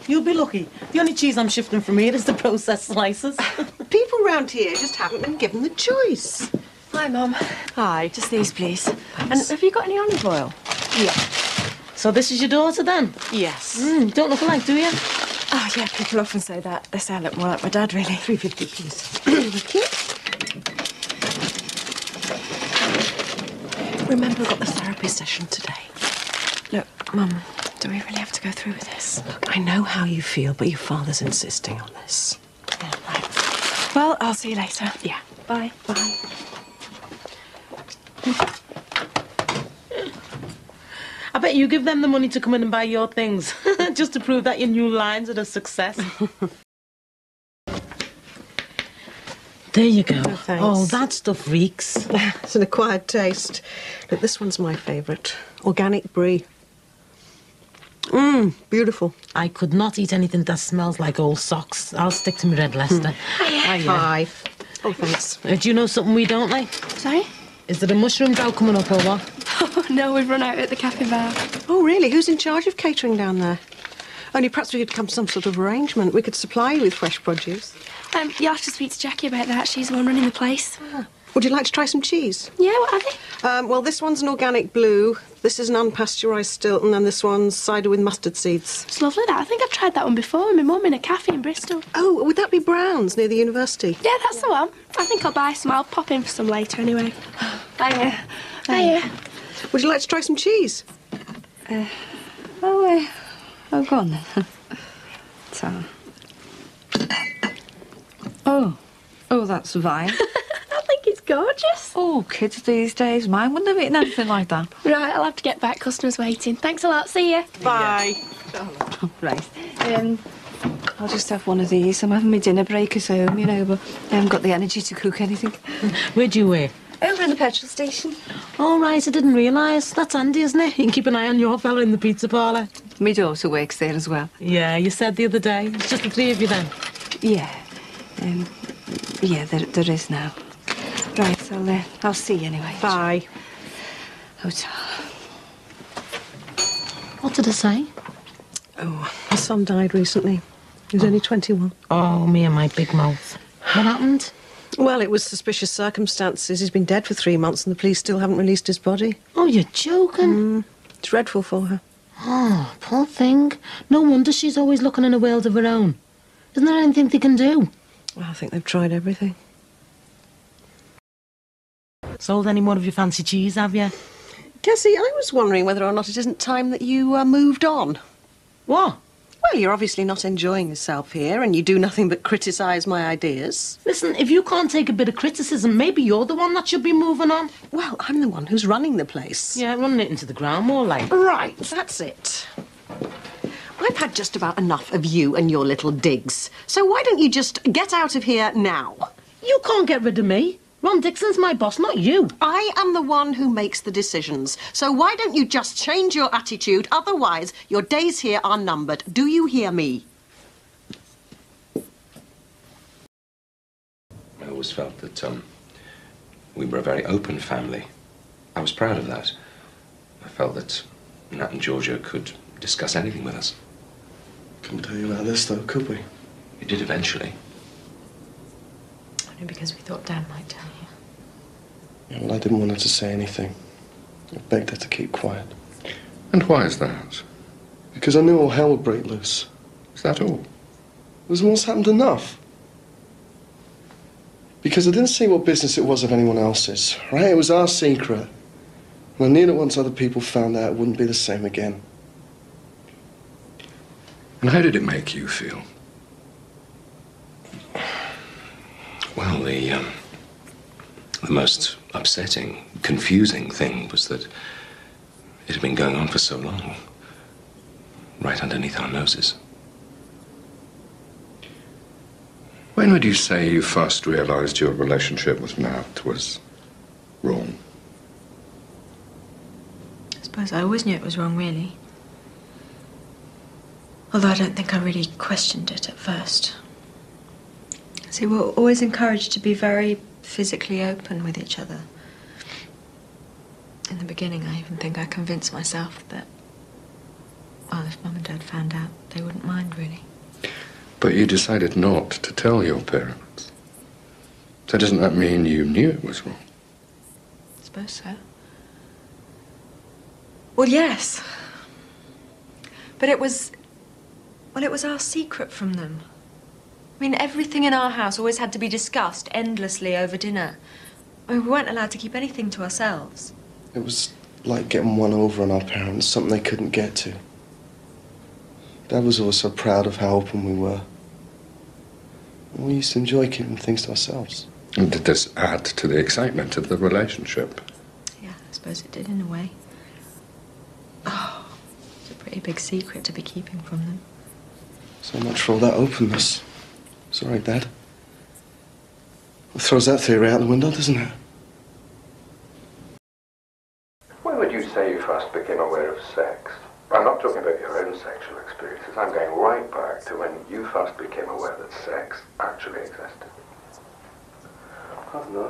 [SPEAKER 6] You'll be lucky. The only cheese I'm shifting from here is the processed slices.
[SPEAKER 11] People round here just haven't been given the choice.
[SPEAKER 17] Hi, Mum.
[SPEAKER 11] Hi.
[SPEAKER 17] Just these, please.
[SPEAKER 11] And have you got any olive oil?
[SPEAKER 17] Yeah.
[SPEAKER 6] So this is your daughter, then?
[SPEAKER 17] Yes.
[SPEAKER 6] Don't look alike, do you?
[SPEAKER 17] Oh, yeah, people often say that. They say I look more like my dad, really.
[SPEAKER 11] 350, please. Thank you.
[SPEAKER 17] Remember, we've got the therapy session today. Look, Mum, do we really have to go through with this?
[SPEAKER 11] Look, I know how you feel, but your father's insisting on this.
[SPEAKER 17] Yeah, right. Well, I'll see you later.
[SPEAKER 11] Yeah.
[SPEAKER 17] Bye.
[SPEAKER 11] Bye.
[SPEAKER 6] I bet you give them the money to come in and buy your things, just to prove that your new lines are a success. There you go.
[SPEAKER 11] Oh, thanks.
[SPEAKER 6] Oh, that stuff reeks.
[SPEAKER 11] It's an acquired taste. Look, this one's my favourite. Organic brie. Beautiful.
[SPEAKER 6] I could not eat anything that smells like old socks. I'll stick to my red Leicester.
[SPEAKER 11] Hi. Oh, thanks.
[SPEAKER 6] Do you know something we don't like?
[SPEAKER 10] Sorry?
[SPEAKER 6] Is there a mushroom drought coming up or what?
[SPEAKER 10] Oh, no, we've run out at the cafe bar.
[SPEAKER 11] Oh, really? Who's in charge of catering down there? Only perhaps we could come to some sort of arrangement. We could supply you with fresh produce.
[SPEAKER 10] You'll have to speak to Jackie about that. She's the one running the place.
[SPEAKER 11] Would you like to try some cheese?
[SPEAKER 10] Yeah, what have you?
[SPEAKER 11] Well, this one's an organic blue, this is an unpasteurised Stilton, and this one's cider with mustard seeds.
[SPEAKER 10] It's lovely, that. I think I've tried that one before with my mum in a cafe in Bristol.
[SPEAKER 11] Oh, would that be Brown's, near the university?
[SPEAKER 10] Yeah, that's the one. I think I'll buy some. I'll pop in for some later anyway. Hiya. Hiya.
[SPEAKER 11] Would you like to try some cheese?
[SPEAKER 20] Oh, go on then. So. Oh, that's vile.
[SPEAKER 10] I think it's gorgeous.
[SPEAKER 20] Oh, kids these days, mine wouldn't have eaten anything like that.
[SPEAKER 10] Right, I'll have to get back. Customers waiting. Thanks a lot. See you.
[SPEAKER 11] Bye.
[SPEAKER 20] Right. I'll just have one of these. I'm having my dinner break at home, you know, but I haven't got the energy to cook anything.
[SPEAKER 6] Where do you work?
[SPEAKER 20] Over in the petrol station.
[SPEAKER 6] All right, I didn't realise. That's handy, isn't it? You can keep an eye on your fella in the pizza parlour.
[SPEAKER 20] My daughter works there as well.
[SPEAKER 6] Yeah, you said the other day. It's just the three of you then?
[SPEAKER 20] Yeah. Yeah, there is now. Right, I'll see you anyway.
[SPEAKER 11] Bye.
[SPEAKER 20] Hotel.
[SPEAKER 6] What did I say?
[SPEAKER 11] Oh, my son died recently. He was only 21.
[SPEAKER 6] Oh, me and my big mouth. What happened?
[SPEAKER 11] Well, it was suspicious circumstances. He's been dead for 3 months and the police still haven't released his body.
[SPEAKER 6] Oh, you're joking?
[SPEAKER 11] It's dreadful for her.
[SPEAKER 6] Oh, poor thing. No wonder she's always looking in a world of her own. Isn't there anything they can do?
[SPEAKER 11] Well, I think they've tried everything.
[SPEAKER 6] Sold any more of your fancy cheese, have you?
[SPEAKER 11] Cassie, I was wondering whether or not it isn't time that you moved on.
[SPEAKER 6] What?
[SPEAKER 11] Well, you're obviously not enjoying yourself here, and you do nothing but criticise my ideas.
[SPEAKER 6] Listen, if you can't take a bit of criticism, maybe you're the one that should be moving on.
[SPEAKER 11] Well, I'm the one who's running the place.
[SPEAKER 6] Yeah, running it into the ground, more like.
[SPEAKER 11] Right, that's it. I've had just about enough of you and your little digs. So why don't you just get out of here now?
[SPEAKER 6] You can't get rid of me. Ron Dixon's my boss, not you.
[SPEAKER 11] I am the one who makes the decisions. So why don't you just change your attitude? Otherwise, your days here are numbered. Do you hear me?
[SPEAKER 5] I always felt that we were a very open family. I was proud of that. I felt that Nat and Georgia could discuss anything with us.
[SPEAKER 8] Couldn't tell you about this, though, could we?
[SPEAKER 5] We did eventually.
[SPEAKER 17] Only because we thought Dad might tell you.
[SPEAKER 8] Yeah, well, I didn't want her to say anything. I begged her to keep quiet.
[SPEAKER 18] And why is that?
[SPEAKER 8] Because I knew all hell would break loose.
[SPEAKER 18] Is that all?
[SPEAKER 8] Was what's happened enough? Because I didn't see what business it was of anyone else's, right? It was our secret. And I knew that once other people found out, it wouldn't be the same again.
[SPEAKER 18] And how did it make you feel?
[SPEAKER 5] Well, the most upsetting, confusing thing was that it had been going on for so long, right underneath our noses.
[SPEAKER 18] When would you say you first realized your relationship with Nat was wrong?
[SPEAKER 17] I suppose I always knew it was wrong, really. Although I don't think I really questioned it at first. See, we're always encouraged to be very physically open with each other. In the beginning, I even think I convinced myself that, well, if Mum and Dad found out, they wouldn't mind, really.
[SPEAKER 18] But you decided not to tell your parents. So doesn't that mean you knew it was wrong?
[SPEAKER 17] I suppose so. Well, yes. But it was... well, it was our secret from them. I mean, everything in our house always had to be discussed endlessly over dinner. I mean, we weren't allowed to keep anything to ourselves.
[SPEAKER 8] It was like getting one over on our parents, something they couldn't get to. Dad was always so proud of how open we were. And we used to enjoy keeping things to ourselves.
[SPEAKER 18] And did this add to the excitement of the relationship?
[SPEAKER 17] Yeah, I suppose it did in a way. Oh, it's a pretty big secret to be keeping from them.
[SPEAKER 8] So much for all that openness. Sorry, Dad. It throws that theory out the window, doesn't it?
[SPEAKER 18] When would you say you first became aware of sex? I'm not talking about your own sexual experiences. I'm going right back to when you first became aware that sex actually existed.
[SPEAKER 8] I don't know,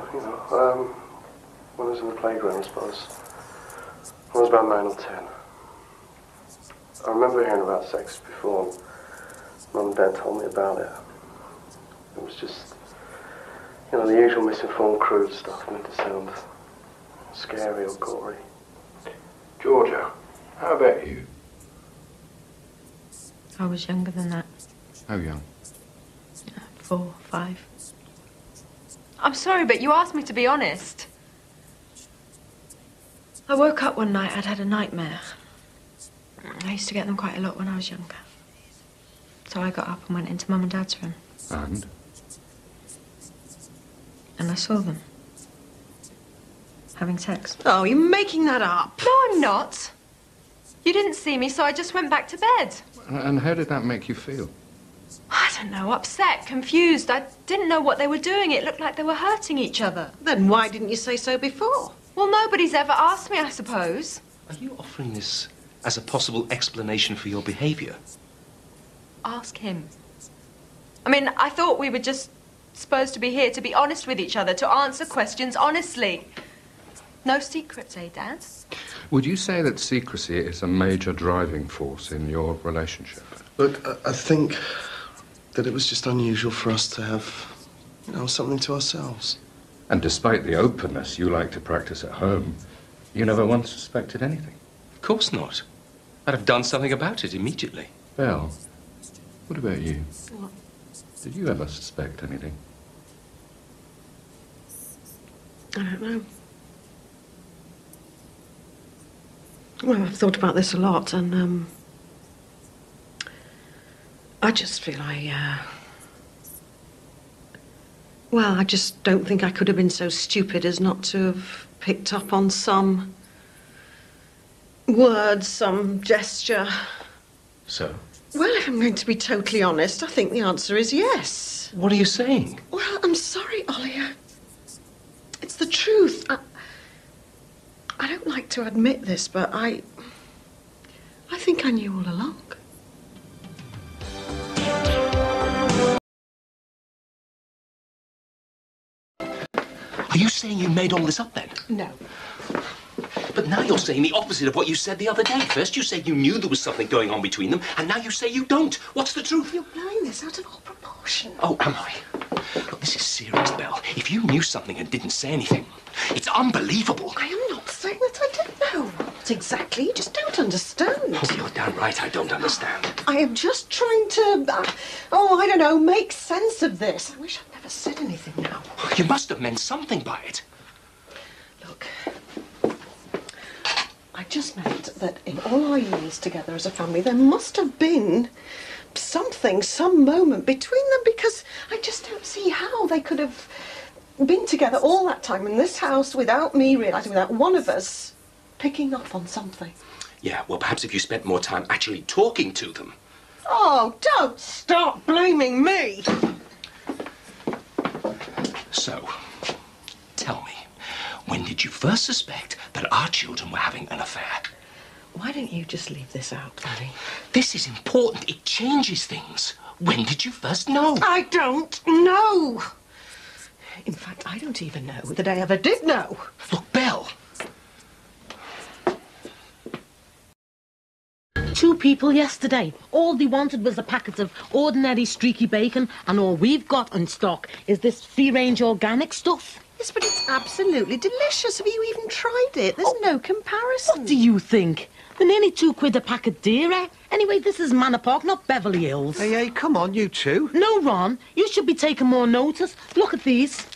[SPEAKER 8] when I was in the playground, I suppose. I was about 9 or 10. I remember hearing about sex before Mum and Dad told me about it. It was just, the usual misinformed, crude stuff meant to sound scary or gory.
[SPEAKER 18] Georgia, how about you?
[SPEAKER 17] I was younger than that.
[SPEAKER 18] How young?
[SPEAKER 17] 4, 5. I'm sorry, but you asked me to be honest. I woke up one night, I'd had a nightmare. I used to get them quite a lot when I was younger. So I got up and went into Mum and Dad's room. And I saw them. Having sex.
[SPEAKER 11] Oh, you're making that up.
[SPEAKER 17] No, I'm not. You didn't see me, so I just went back to bed.
[SPEAKER 18] And how did that make you feel?
[SPEAKER 17] I don't know, upset, confused. I didn't know what they were doing. It looked like they were hurting each other.
[SPEAKER 11] Then why didn't you say so before?
[SPEAKER 17] Well, nobody's ever asked me, I suppose.
[SPEAKER 5] Are you offering this as a possible explanation for your behavior?
[SPEAKER 17] Ask him. I mean, I thought we were just supposed to be here to be honest with each other, to answer questions honestly. No secrets, eh, Dad?
[SPEAKER 18] Would you say that secrecy is a major driving force in your relationship?
[SPEAKER 8] Look, I think that it was just unusual for us to have, something to ourselves.
[SPEAKER 18] And despite the openness you like to practice at home, you never once suspected anything?
[SPEAKER 5] Of course not. I'd have done something about it immediately.
[SPEAKER 18] Belle, what about you?
[SPEAKER 11] What?
[SPEAKER 18] Did you ever suspect anything?
[SPEAKER 11] I don't know. Well, I've thought about this a lot, and I just feel well, I just don't think I could have been so stupid as not to have picked up on some word, some gesture.
[SPEAKER 7] So?
[SPEAKER 11] Well, if I'm going to be totally honest, I think the answer is yes.
[SPEAKER 7] What are you saying?
[SPEAKER 11] Well, I'm sorry, Ollie. It's the truth. I don't like to admit this, but I think I knew all along.
[SPEAKER 5] Are you saying you made all this up then?
[SPEAKER 11] No.
[SPEAKER 5] But now you're saying the opposite of what you said the other day. First you said you knew there was something going on between them, and now you say you don't. What's the truth?
[SPEAKER 11] You're blowing this out of all proportion.
[SPEAKER 5] Oh, am I? Look, this is serious, Belle. If you knew something and didn't say anything, it's unbelievable.
[SPEAKER 11] I am not saying that I didn't know. Not exactly. You just don't understand.
[SPEAKER 5] Oh, you're damn right I don't understand.
[SPEAKER 11] I am just trying to, I don't know, make sense of this. I wish I'd never said anything now.
[SPEAKER 5] You must have meant something by it.
[SPEAKER 11] Look, I just meant that in all our years together as a family, there must have been something, some moment between them, because I just don't see how they could have been together all that time in this house without me realising, without one of us picking up on something.
[SPEAKER 5] Yeah, well, perhaps if you spent more time actually talking to them.
[SPEAKER 11] Oh, don't start blaming me!
[SPEAKER 5] So, tell me, when did you first suspect that our children were having an affair?
[SPEAKER 11] Why don't you just leave this out, Ollie?
[SPEAKER 5] This is important. It changes things. When did you first know?
[SPEAKER 11] I don't know. In fact, I don't even know that I ever did know.
[SPEAKER 5] Look, Belle.
[SPEAKER 6] Two people yesterday. All they wanted was a packet of ordinary streaky bacon, and all we've got in stock is this free-range organic stuff.
[SPEAKER 11] Yes, but it's absolutely delicious. Have you even tried it? There's no comparison.
[SPEAKER 6] What do you think? They're nearly £2 a packet dearer. Anyway, this is Manor Park, not Beverly Hills.
[SPEAKER 13] Hey, come on, you two.
[SPEAKER 6] No, Ron, you should be taking more notice. Look at these.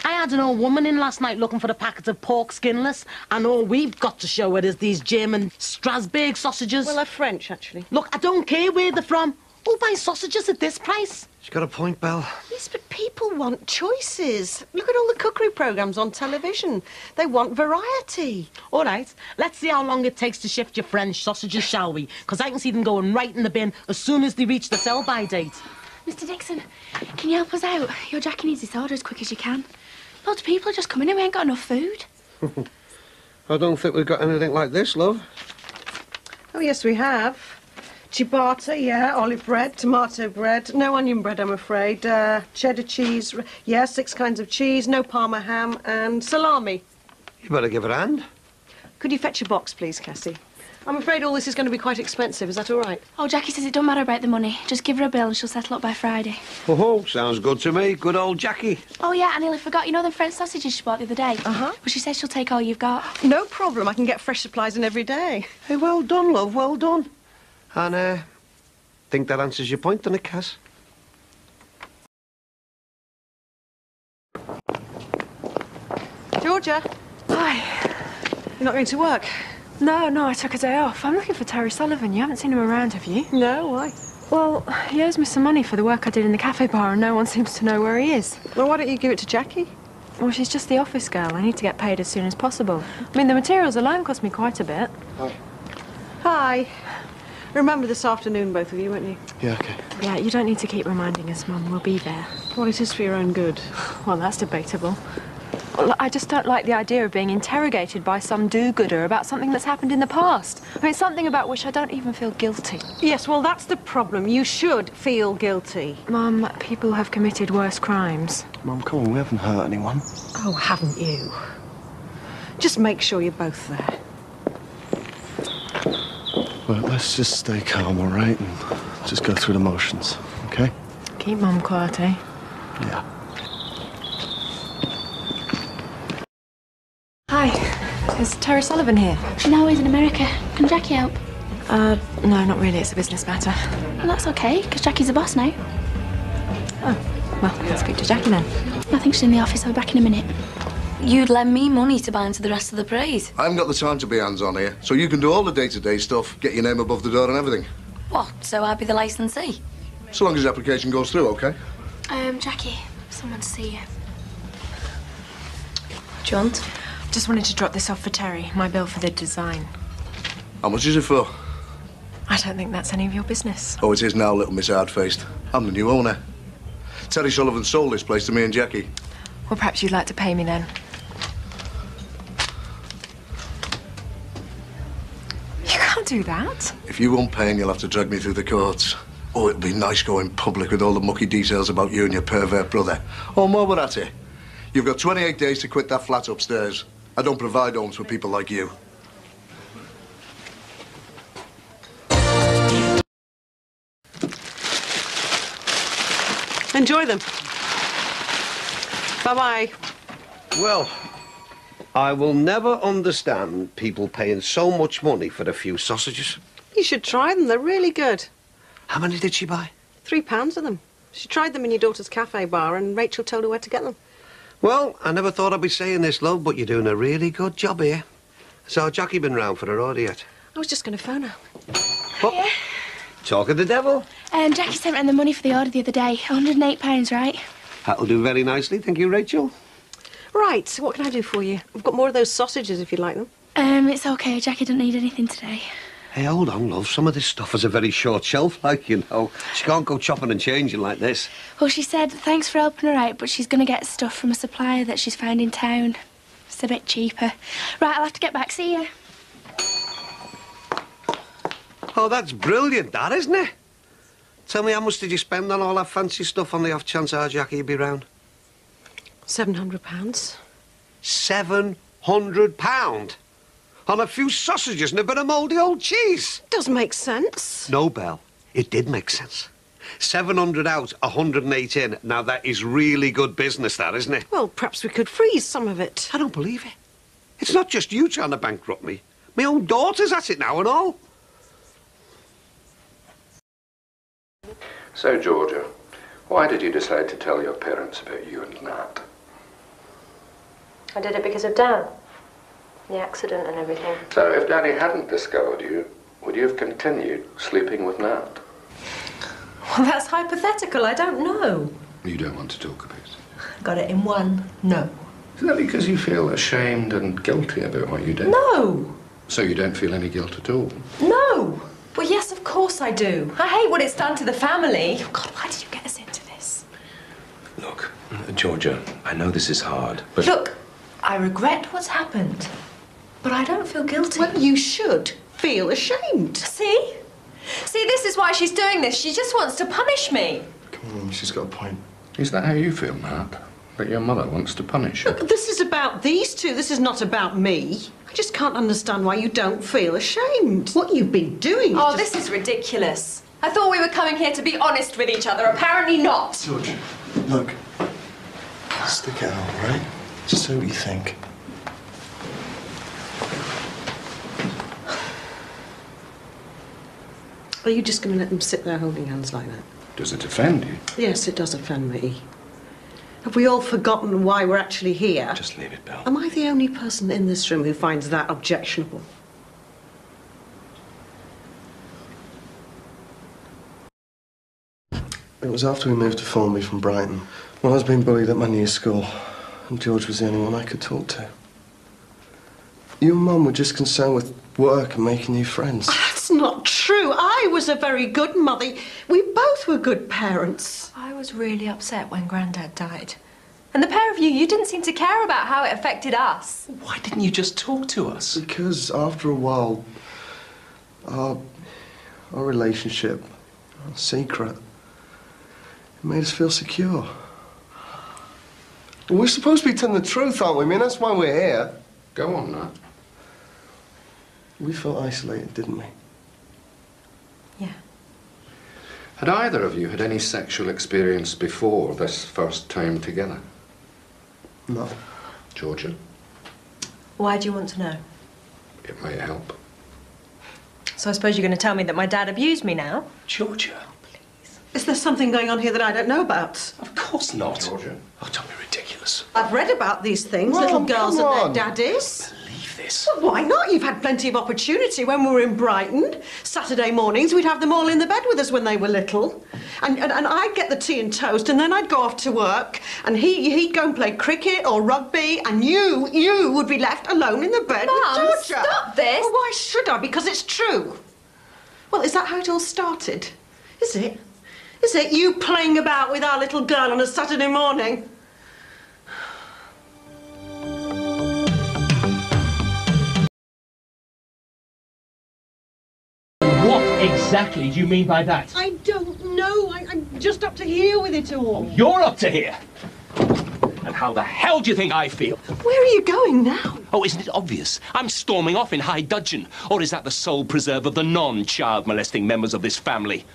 [SPEAKER 6] I had an old woman in last night looking for a packet of pork skinless, and all we've got to show her is these German Strasbourg sausages.
[SPEAKER 11] Well, they're French, actually.
[SPEAKER 6] Look, I don't care where they're from. Who buys sausages at this price?
[SPEAKER 13] She's got a point, Belle.
[SPEAKER 11] Yes, but people want choices. Look at all the cookery programmes on television. They want variety.
[SPEAKER 6] All right, let's see how long it takes to shift your French sausages, shall we? Because I can see them going right in the bin as soon as they reach the sell-by date.
[SPEAKER 1] Mr. Dixon, can you help us out? Your Jackie needs this order as quick as you can. Loads of people are just coming in. We ain't got enough food.
[SPEAKER 13] I don't think we've got anything like this, love.
[SPEAKER 11] Oh, yes, we have. Ciabatta, yeah, olive bread, tomato bread, no onion bread, I'm afraid, cheddar cheese, yeah, 6 kinds of cheese, no Parma ham, and salami.
[SPEAKER 13] You better give her a hand.
[SPEAKER 11] Could you fetch a box, please, Cassie? I'm afraid all this is going to be quite expensive. Is that all right?
[SPEAKER 1] Oh, Jackie says it don't matter about the money. Just give her a bill and she'll settle up by Friday.
[SPEAKER 13] Oh, sounds good to me. Good old Jackie.
[SPEAKER 1] Oh, yeah, I nearly forgot. You know them French sausages she bought the other day?
[SPEAKER 11] Uh-huh.
[SPEAKER 1] But she says she'll take all you've got.
[SPEAKER 11] No problem. I can get fresh supplies in every day.
[SPEAKER 13] Hey, well done, love, well done. And, think that answers your point, doesn't it, Cass?
[SPEAKER 11] Georgia.
[SPEAKER 17] Hi.
[SPEAKER 11] You're not going to work?
[SPEAKER 17] No, I took a day off. I'm looking for Terry Sullivan. You haven't seen him around, have you?
[SPEAKER 11] No, why?
[SPEAKER 17] Well, he owes me some money for the work I did in the cafe bar and no one seems to know where he is.
[SPEAKER 11] Well, why don't you give it to Jackie?
[SPEAKER 17] Well, she's just the office girl. I need to get paid as soon as possible. I mean, the materials alone cost me quite a bit.
[SPEAKER 13] Hi.
[SPEAKER 11] Hi. Remember this afternoon, both of you, won't you?
[SPEAKER 8] Yeah, OK.
[SPEAKER 17] Yeah, you don't need to keep reminding us, Mum. We'll be there.
[SPEAKER 11] Well, it is for your own good.
[SPEAKER 17] Well, that's debatable. Well, I just don't like the idea of being interrogated by some do-gooder about something that's happened in the past. I mean, something about which I don't even feel guilty.
[SPEAKER 11] Yes, well, that's the problem. You should feel guilty.
[SPEAKER 17] Mum, people have committed worse crimes.
[SPEAKER 8] Mum, come on, we haven't hurt anyone.
[SPEAKER 11] Oh, haven't you? Just make sure you're both there.
[SPEAKER 8] Well, let's just stay calm, all right? And just go through the motions, OK?
[SPEAKER 17] Keep Mum quiet, eh?
[SPEAKER 8] Yeah.
[SPEAKER 17] Hi, is Terry Sullivan here?
[SPEAKER 1] No, he's in America. Can Jackie help?
[SPEAKER 17] No, not really. It's a business matter.
[SPEAKER 1] Well, that's OK, because Jackie's the boss now.
[SPEAKER 17] Oh, well, I'll speak to Jackie then.
[SPEAKER 1] I think she's in the office. I'll be back in a minute. You'd lend me money to buy into the rest of the praise.
[SPEAKER 21] I haven't got the time to be hands-on here, so you can do all the day-to-day stuff, get your name above the door and everything.
[SPEAKER 1] What, so I'd be the licensee?
[SPEAKER 21] So long as the application goes through, OK?
[SPEAKER 10] Jackie, someone to see you.
[SPEAKER 17] Do you want? Just wanted to drop this off for Terry, my bill for the design.
[SPEAKER 21] How much is it for?
[SPEAKER 17] I don't think that's any of your business.
[SPEAKER 21] Oh, it is now, little Miss Hard-Faced. I'm the new owner. Terry Sullivan sold this place to me and Jackie.
[SPEAKER 17] Well, perhaps you'd like to pay me then. You can't do that.
[SPEAKER 21] If you won't pay, you'll have to drag me through the courts. Oh, it'll be nice going public with all the mucky details about you and your pervert brother. Oh, more we're at it. You've got 28 days to quit that flat upstairs. I don't provide homes for people like you.
[SPEAKER 11] Enjoy them. Bye-bye.
[SPEAKER 13] Well, I will never understand people paying so much money for a few sausages.
[SPEAKER 11] You should try them. They're really good.
[SPEAKER 13] How many did she buy?
[SPEAKER 11] £3 of them. She tried them in your daughter's cafe bar and Rachel told her where to get them.
[SPEAKER 13] Well, I never thought I'd be saying this, love, but you're doing a really good job here. So, Jackie been round for her order yet?
[SPEAKER 11] I was just going to phone her.
[SPEAKER 13] What? Talk of the devil.
[SPEAKER 10] Jackie sent round the money for the order the other day. £108, right?
[SPEAKER 13] That'll do very nicely, thank you, Rachel.
[SPEAKER 11] Right, so what can I do for you? We've got more of those sausages if you'd like them.
[SPEAKER 10] It's okay. Jackie doesn't need anything today.
[SPEAKER 13] Hey, hold on, love. Some of this stuff has a very short shelf life, you know. She can't go chopping and changing like this.
[SPEAKER 10] Well, she said thanks for helping her out, but she's going to get stuff from a supplier that she's found in town. It's a bit cheaper. Right, I'll have to get back. See you.
[SPEAKER 13] Oh, that's brilliant, that, isn't it? Tell me, how much did you spend on all that fancy stuff on the off chance our Jackie'd be round?
[SPEAKER 11] £700.
[SPEAKER 13] £700? On a few sausages and a bit of mouldy old cheese?
[SPEAKER 11] Does make sense.
[SPEAKER 13] No, Belle, it did make sense. 700 out, 108 in. Now, that is really good business, that, isn't it?
[SPEAKER 11] Well, perhaps we could freeze some of it.
[SPEAKER 13] I don't believe it. It's not just you trying to bankrupt me. My own daughter's at it now and all.
[SPEAKER 18] So, Georgia, why did you decide to tell your parents about you and Nat?
[SPEAKER 17] I did it because of Dan. The accident and everything.
[SPEAKER 18] So, if Danny hadn't discovered you, would you have continued sleeping with Nat?
[SPEAKER 17] Well, that's hypothetical. I don't know.
[SPEAKER 18] You don't want to talk about it?
[SPEAKER 17] Got it in one. No.
[SPEAKER 18] Is that because you feel ashamed and guilty about what you did?
[SPEAKER 17] No.
[SPEAKER 18] So you don't feel any guilt at all?
[SPEAKER 17] No. Well, yes, of course I do. I hate what it's done to the family. Oh, God, why did you get us into this?
[SPEAKER 5] Look, Georgia, I know this is hard, but...
[SPEAKER 17] Look, I regret what's happened, but I don't feel guilty.
[SPEAKER 11] Well, you should feel ashamed.
[SPEAKER 17] See? See, this is why she's doing this. She just wants to punish me.
[SPEAKER 21] Come on, she's got a point.
[SPEAKER 18] Is that how you feel, Nat? That your mother wants to punish you?
[SPEAKER 11] Look, this is about these two. This is not about me. I just can't understand why you don't feel ashamed. What you've been doing is
[SPEAKER 17] Oh, this is ridiculous. I thought we were coming here to be honest with each other. Apparently not.
[SPEAKER 3] George, look. Stick it out, all right? Just say what you think.
[SPEAKER 11] Are you just going to let them sit there holding hands like that?
[SPEAKER 18] Does it offend you?
[SPEAKER 11] Yes, it does offend me. Have we all forgotten why we're actually here?
[SPEAKER 5] Just leave it, Belle.
[SPEAKER 11] Am I the only person in this room who finds that objectionable?
[SPEAKER 8] It was after we moved to Formby from Brighton. When I was being bullied at my new school, and George was the only one I could talk to. You and Mum were just concerned with work and making new friends.
[SPEAKER 11] That's not true. I was a very good mother. We both were good parents.
[SPEAKER 17] I was really upset when Grandad died. And the pair of you didn't seem to care about how it affected us.
[SPEAKER 5] Why didn't you just talk to us?
[SPEAKER 8] Because after a while, our relationship, our secret, it made us feel secure. We're supposed to be telling the truth, aren't we? I mean, that's why we're here.
[SPEAKER 18] Go on, Nat.
[SPEAKER 8] We felt isolated, didn't we?
[SPEAKER 17] Yeah.
[SPEAKER 18] Had either of you had any sexual experience before this first time together?
[SPEAKER 8] No.
[SPEAKER 18] Georgia?
[SPEAKER 17] Why do you want to know?
[SPEAKER 18] It might help.
[SPEAKER 17] So I suppose you're going to tell me that my dad abused me now?
[SPEAKER 5] Georgia.
[SPEAKER 11] Is there something going on here that I don't know about?
[SPEAKER 5] Of course not.
[SPEAKER 18] Georgia.
[SPEAKER 5] Oh, don't be ridiculous.
[SPEAKER 11] I've read about these things,
[SPEAKER 8] Mom,
[SPEAKER 11] little girls
[SPEAKER 8] come
[SPEAKER 11] and
[SPEAKER 8] on.
[SPEAKER 11] their daddies.
[SPEAKER 5] Leave this. this.
[SPEAKER 11] Well, why not? You've had plenty of opportunity when we were in Brighton. Saturday mornings, we'd have them all in the bed with us when they were little. And I'd get the tea and toast, and then I'd go off to work, and he'd go and play cricket or rugby, and you would be left alone in the bed with
[SPEAKER 17] Mum,
[SPEAKER 11] Georgia.
[SPEAKER 17] stop this.
[SPEAKER 11] Well, why should I? Because it's true. Well, is that how it all started? Is it? Is it you playing about with our little girl on a Saturday morning?
[SPEAKER 5] What exactly do you mean by that?
[SPEAKER 11] I don't know. I'm just up to here with it all.
[SPEAKER 5] You're up to here. And how the hell do you think I feel?
[SPEAKER 11] Where are you going now?
[SPEAKER 5] Oh, isn't it obvious? I'm storming off in high dudgeon. Or is that the sole preserve of the non-child molesting members of this family?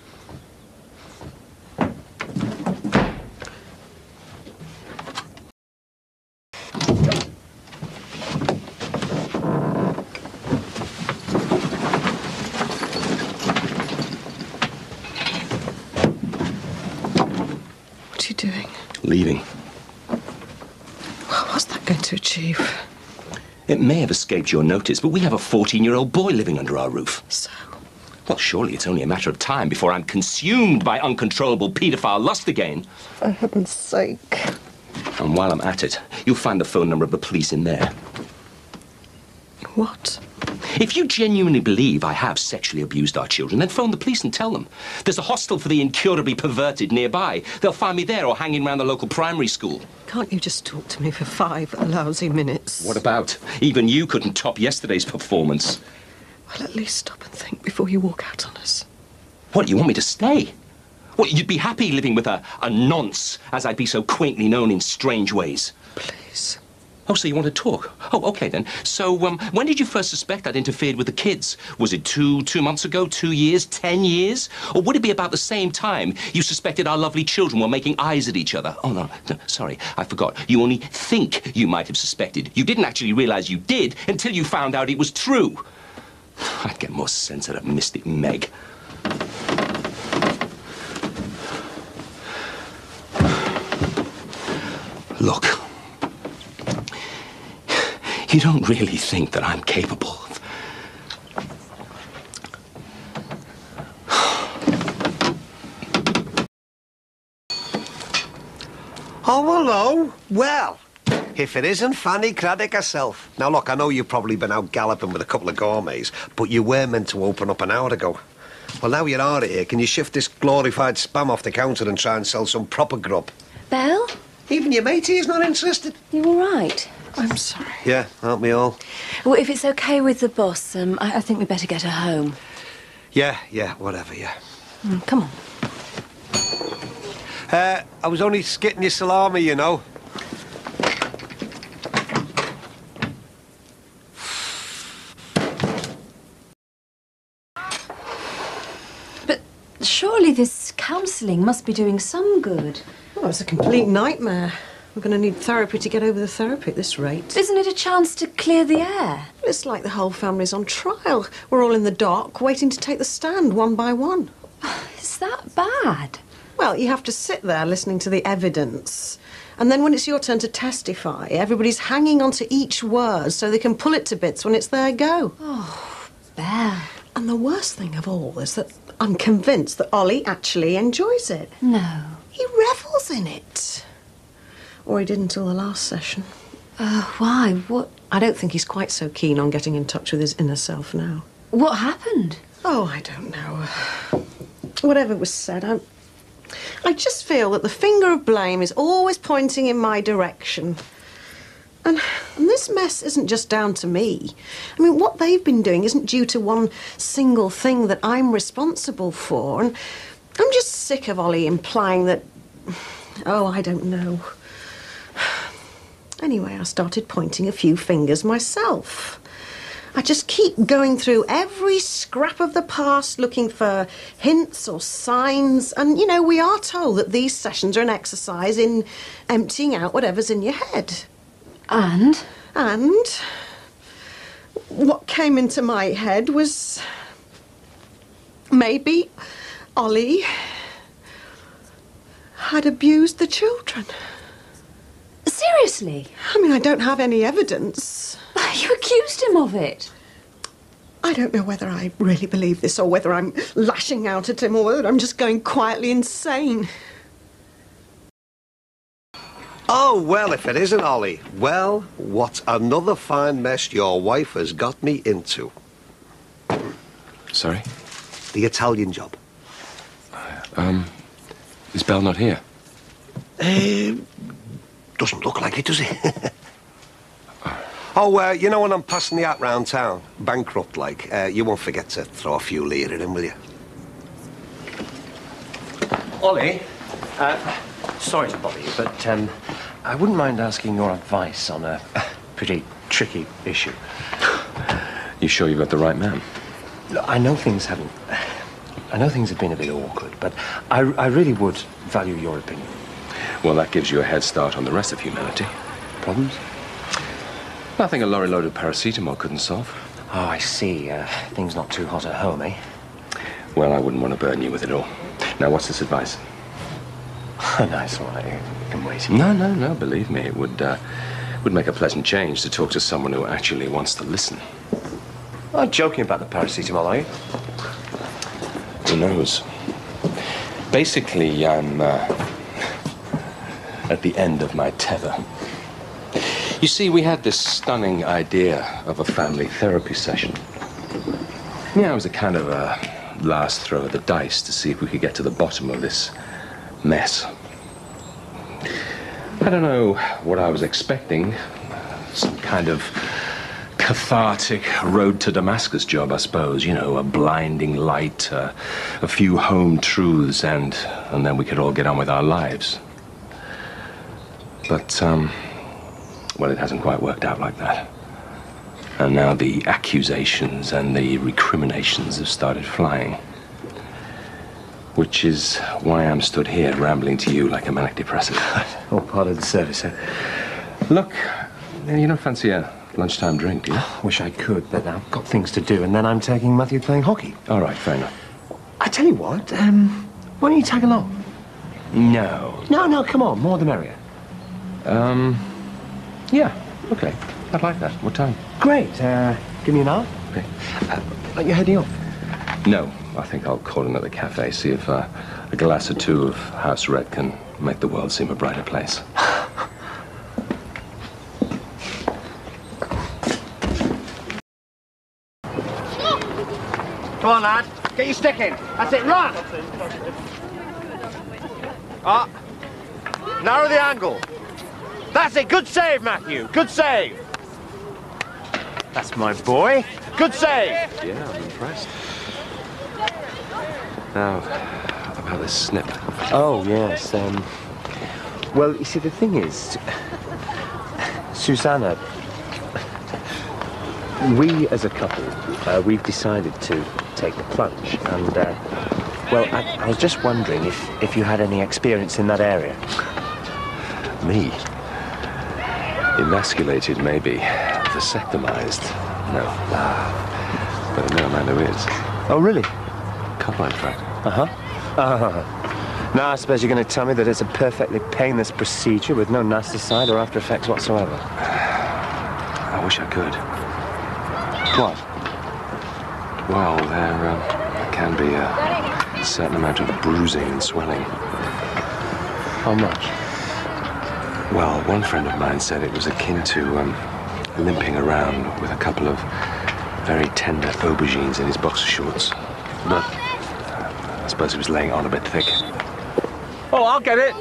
[SPEAKER 11] What are you doing?
[SPEAKER 5] Leaving.
[SPEAKER 11] What's that going to achieve?
[SPEAKER 5] It may have escaped your notice, but we have a 14-year-old boy living under our roof.
[SPEAKER 11] So?
[SPEAKER 5] Well, surely it's only a matter of time before I'm consumed by uncontrollable paedophile lust again.
[SPEAKER 11] For heaven's sake.
[SPEAKER 5] And while I'm at it, you'll find the phone number of the police in there.
[SPEAKER 11] What?
[SPEAKER 5] If you genuinely believe I have sexually abused our children, then phone the police and tell them. There's a hostel for the incurably perverted nearby. They'll find me there or hanging around the local primary school.
[SPEAKER 11] Can't you just talk to me for 5 lousy minutes?
[SPEAKER 5] What about? Even you couldn't top yesterday's performance.
[SPEAKER 11] Well, at least stop and think before you walk out on us.
[SPEAKER 5] What, you want me to stay? What, you'd be happy living with a nonce, as I'd be so quaintly known in strange ways?
[SPEAKER 11] Please.
[SPEAKER 5] Oh, so you want to talk? Oh, OK, then. So, when did you first suspect I'd interfered with the kids? Was it two months ago, 2 years, 10 years? Or would it be about the same time you suspected our lovely children were making eyes at each other? Oh, no, sorry, I forgot. You only think you might have suspected. You didn't actually realise you did until you found out it was true. I'd get more sense out of Mystic Meg. Look. You don't really think that I'm capable of...
[SPEAKER 13] Oh, hello. Well, if it isn't Fanny Craddock herself. Now, look, I know you've probably been out galloping with a couple of gourmets, but you were meant to open up an hour ago. Well, now you're out of here, can you shift this glorified spam off the counter and try and sell some proper grub?
[SPEAKER 20] Belle?
[SPEAKER 13] Even your matey's not interested.
[SPEAKER 20] You all right?
[SPEAKER 11] I'm sorry.
[SPEAKER 13] Yeah, aren't we all?
[SPEAKER 20] Well, if it's okay with the boss, I think we better get her home.
[SPEAKER 13] Yeah, whatever, yeah.
[SPEAKER 20] Come on.
[SPEAKER 13] I was only skitting your salami, you know.
[SPEAKER 20] But surely this counselling must be doing some good.
[SPEAKER 11] Oh, it's a complete nightmare. We're going to need therapy to get over the therapy at this rate.
[SPEAKER 20] Isn't it a chance to clear the air?
[SPEAKER 11] It's like the whole family's on trial. We're all in the dock, waiting to take the stand one by one.
[SPEAKER 20] Is that bad?
[SPEAKER 11] Well, you have to sit there listening to the evidence. And then when it's your turn to testify, everybody's hanging on to each word so they can pull it to bits when it's their go.
[SPEAKER 20] Oh, Belle.
[SPEAKER 11] And the worst thing of all is that I'm convinced that Ollie actually enjoys it.
[SPEAKER 20] No.
[SPEAKER 11] He revels in it. Or he did until the last session.
[SPEAKER 20] Why? What?
[SPEAKER 11] I don't think he's quite so keen on getting in touch with his inner self now.
[SPEAKER 20] What happened?
[SPEAKER 11] Oh, I don't know. Whatever was said, I just feel that the finger of blame is always pointing in my direction. And this mess isn't just down to me. I mean, what they've been doing isn't due to one single thing that I'm responsible for. And I'm just sick of Ollie implying that... Oh, I don't know. Anyway, I started pointing a few fingers myself. I just keep going through every scrap of the past looking for hints or signs. And, you know, we are told that these sessions are an exercise in emptying out whatever's in your head.
[SPEAKER 20] And?
[SPEAKER 11] And what came into my head was maybe Ollie had abused the children.
[SPEAKER 20] Seriously?
[SPEAKER 11] I mean, I don't have any evidence.
[SPEAKER 20] You accused him of it.
[SPEAKER 11] I don't know whether I really believe this or whether I'm lashing out at him or whether I'm just going quietly insane.
[SPEAKER 13] Oh, well, if it isn't Ollie. Well, what another fine mess your wife has got me into.
[SPEAKER 5] Sorry?
[SPEAKER 13] The Italian job.
[SPEAKER 5] Is Belle not here?
[SPEAKER 13] Doesn't look like it, does it? Oh, you know when I'm passing the hat round town, bankrupt like, you won't forget to throw a few lire in, will you?
[SPEAKER 4] Ollie, sorry to bother you, but I wouldn't mind asking your advice on a pretty tricky issue.
[SPEAKER 5] You sure you've got the right man?
[SPEAKER 4] Look, I know things have been a bit awkward, but I really would value your opinion.
[SPEAKER 5] Well, that gives you a head start on the rest of humanity. Problems? Nothing a lorry-loaded paracetamol couldn't solve.
[SPEAKER 4] Oh, I see. Things not too hot at home, eh?
[SPEAKER 5] Well, I wouldn't want to burn you with it all. Now, what's this advice?
[SPEAKER 4] Nice one. I can wait.
[SPEAKER 5] No. Believe me, it would make a pleasant change to talk to someone who actually wants to listen.
[SPEAKER 4] I'm joking about the paracetamol, are you?
[SPEAKER 5] Who knows? Basically, I'm at the end of my tether. You see, we had this stunning idea of a family therapy session. Yeah, it was a kind of a last throw of the dice to see if we could get to the bottom of this mess. I don't know what I was expecting. Some kind of cathartic road to Damascus job, I suppose. You know, a blinding light, a few home truths, and then we could all get on with our lives. But, well, it hasn't quite worked out like that. And now the accusations and the recriminations have started flying. Which is why I'm stood here rambling to you like a manic depressive.
[SPEAKER 4] All part of the service, eh?
[SPEAKER 5] Look, you don't fancy a lunchtime drink, do you?
[SPEAKER 4] Wish I could, but I've got things to do, and then I'm taking Matthew playing hockey.
[SPEAKER 5] All right, fair enough.
[SPEAKER 4] I tell you what, why don't you tag along? No, come on, more the merrier.
[SPEAKER 5] Yeah, okay. I'd like that. What time?
[SPEAKER 4] Great, give me an hour.
[SPEAKER 5] Okay.
[SPEAKER 4] Are you heading off?
[SPEAKER 5] No, I think I'll call in at the cafe, see if a glass or two of house red can make the world seem a brighter place.
[SPEAKER 3] Come on, lad. Get your stick in. That's it, run! Ah. Narrow the angle. That's it. Good save, Matthew. Good save. That's my boy. Good save.
[SPEAKER 5] Yeah, I'm impressed. Now, about this snip.
[SPEAKER 4] Oh, yes, well, you see, the thing is, Susanna, we as a couple, we've decided to take the plunge, and, well, I was just wondering if you had any experience in that area.
[SPEAKER 5] Me? Emasculated, maybe. Vasectomized. No. But I know a man who is.
[SPEAKER 4] Oh, really?
[SPEAKER 5] Couple, in fact.
[SPEAKER 4] Now, I suppose you're going to tell me that it's a perfectly painless procedure with no nasty side or after effects whatsoever.
[SPEAKER 5] I wish I could.
[SPEAKER 4] What?
[SPEAKER 5] Well, there can be a certain amount of bruising and swelling.
[SPEAKER 4] How much?
[SPEAKER 5] Well, one friend of mine said it was akin to limping around with a couple of very tender aubergines in his boxer shorts. But I suppose he was laying on a bit thick.
[SPEAKER 3] Oh, I'll get it.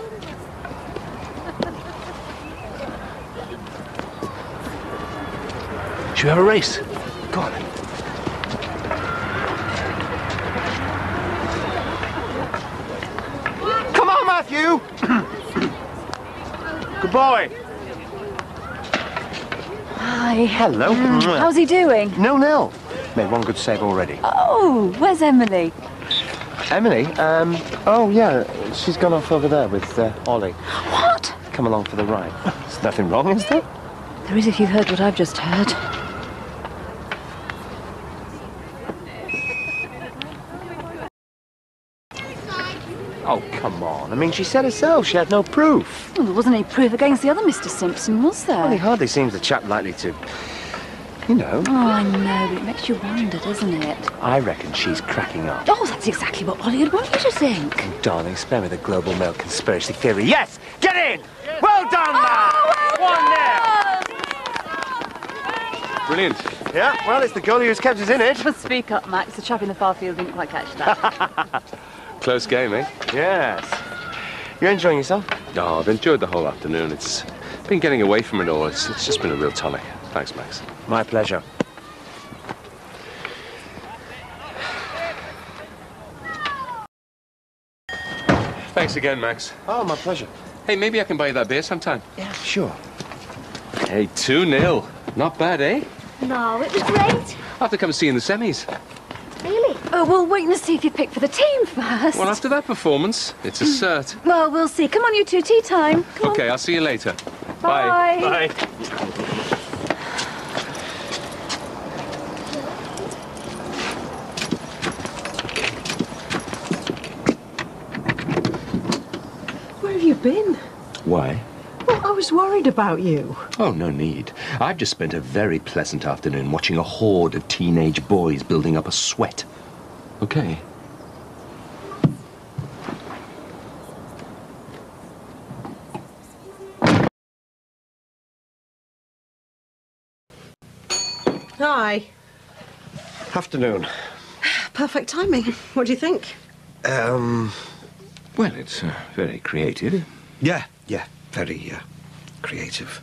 [SPEAKER 4] Should we have a race?
[SPEAKER 3] Go on. Come on, Matthew. Good boy.
[SPEAKER 20] Hi.
[SPEAKER 4] Hello.
[SPEAKER 20] How's he doing?
[SPEAKER 4] 0-0. Made one good save already.
[SPEAKER 20] Oh, where's Emily?
[SPEAKER 4] Emily? Oh, yeah. She's gone off over there with Ollie.
[SPEAKER 20] What?
[SPEAKER 4] Come along for the ride. There's nothing wrong, is there?
[SPEAKER 20] There is if you've heard what I've just heard.
[SPEAKER 4] Oh, come on. I mean, she said herself she had no proof.
[SPEAKER 20] Well, there wasn't any proof against the other Mr. Simpson, was there?
[SPEAKER 4] Well, he hardly seems the chap likely to You know.
[SPEAKER 20] Oh, I know, but it makes you wonder, doesn't it?
[SPEAKER 4] I reckon she's cracking up.
[SPEAKER 20] Oh, that's exactly what Ollie would want you to think.
[SPEAKER 4] Oh, darling, spare me the global mail conspiracy theory. Yes! Get in! Well done, man!
[SPEAKER 20] Oh,
[SPEAKER 4] 1-0!
[SPEAKER 3] Brilliant. Yeah, well, it's the goalie who's kept us in it.
[SPEAKER 20] Well, speak up, Max. The chap in the far field didn't quite catch that.
[SPEAKER 3] Close game, eh? Yes. You enjoying yourself?
[SPEAKER 5] Oh, I've enjoyed the whole afternoon. It's been getting away from it all. It's just been a real tonic. Thanks, Max.
[SPEAKER 4] My pleasure.
[SPEAKER 5] Thanks again, Max.
[SPEAKER 3] Oh, my pleasure.
[SPEAKER 5] Hey, maybe I can buy you that beer sometime.
[SPEAKER 4] Yeah, sure.
[SPEAKER 5] Hey, 2-0. Not bad, eh?
[SPEAKER 10] No, it was great.
[SPEAKER 5] I'll have to come see you in the semis.
[SPEAKER 10] Really?
[SPEAKER 20] Oh, we'll wait and see if you pick for the team first.
[SPEAKER 5] Well, after that performance, it's a cert.
[SPEAKER 20] Well, we'll see. Come on, you two, tea time. Come
[SPEAKER 5] Okay, I'll see you later.
[SPEAKER 20] Bye.
[SPEAKER 5] Bye.
[SPEAKER 11] Where have you been?
[SPEAKER 5] Why?
[SPEAKER 11] Well, I was worried about you.
[SPEAKER 5] Oh, no need. I've just spent a very pleasant afternoon watching a horde of teenage boys building up a sweat. Okay.
[SPEAKER 11] Hi.
[SPEAKER 13] Afternoon.
[SPEAKER 11] Perfect timing. What do you think?
[SPEAKER 5] Well, it's very creative.
[SPEAKER 13] Yeah, very creative.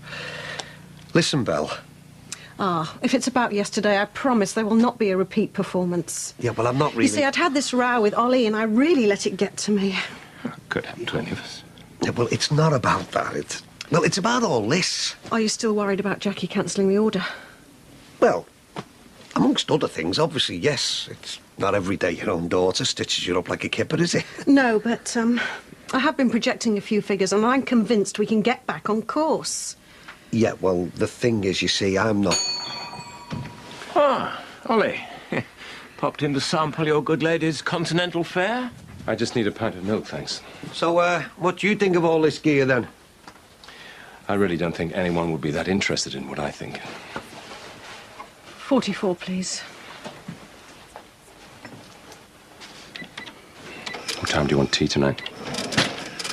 [SPEAKER 13] Listen, Belle.
[SPEAKER 11] Ah, if it's about yesterday, I promise there will not be a repeat performance.
[SPEAKER 13] Yeah, well, I'm not really...
[SPEAKER 11] You see, I'd had this row with Ollie and I really let it get to me.
[SPEAKER 5] Could happen to any of us.
[SPEAKER 13] Yeah, well, it's not about that. It's about all this.
[SPEAKER 11] Are you still worried about Jackie cancelling the order?
[SPEAKER 13] Well, amongst other things, obviously, yes. It's not every day your own daughter stitches you up like a kipper, is it?
[SPEAKER 11] No, but I have been projecting a few figures and I'm convinced we can get back on course.
[SPEAKER 13] Yeah, well, the thing is, you see, I'm not...
[SPEAKER 2] Ah, Ollie. Popped in to sample your good lady's continental fare?
[SPEAKER 5] I just need a pint of milk, thanks.
[SPEAKER 13] So, what do you think of all this gear, then?
[SPEAKER 5] I really don't think anyone would be that interested in what I think.
[SPEAKER 11] 44, please.
[SPEAKER 5] What time do you want tea tonight?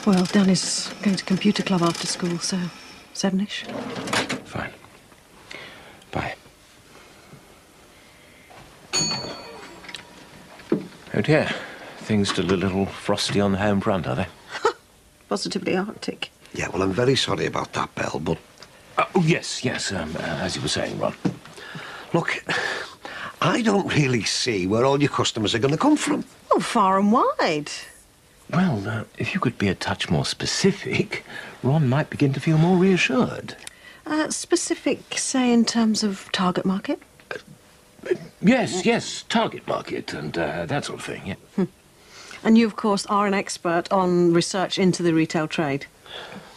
[SPEAKER 11] Well, Dan is going to computer club after school, so 7-ish.
[SPEAKER 5] Fine. Bye.
[SPEAKER 2] Oh dear. Things still a little frosty on the home front, are they?
[SPEAKER 11] Positively Arctic.
[SPEAKER 13] Yeah, well, I'm very sorry about that, Belle, but...
[SPEAKER 2] Oh, yes, as you were saying, Ron.
[SPEAKER 13] Look, I don't really see where all your customers are going to come from.
[SPEAKER 11] Oh, far and wide.
[SPEAKER 2] Well, if you could be a touch more specific, Ron might begin to feel more reassured.
[SPEAKER 11] Specific, say, in terms of target market?
[SPEAKER 2] Yes, target market and that sort of thing, yeah.
[SPEAKER 11] And you, of course, are an expert on research into the retail trade.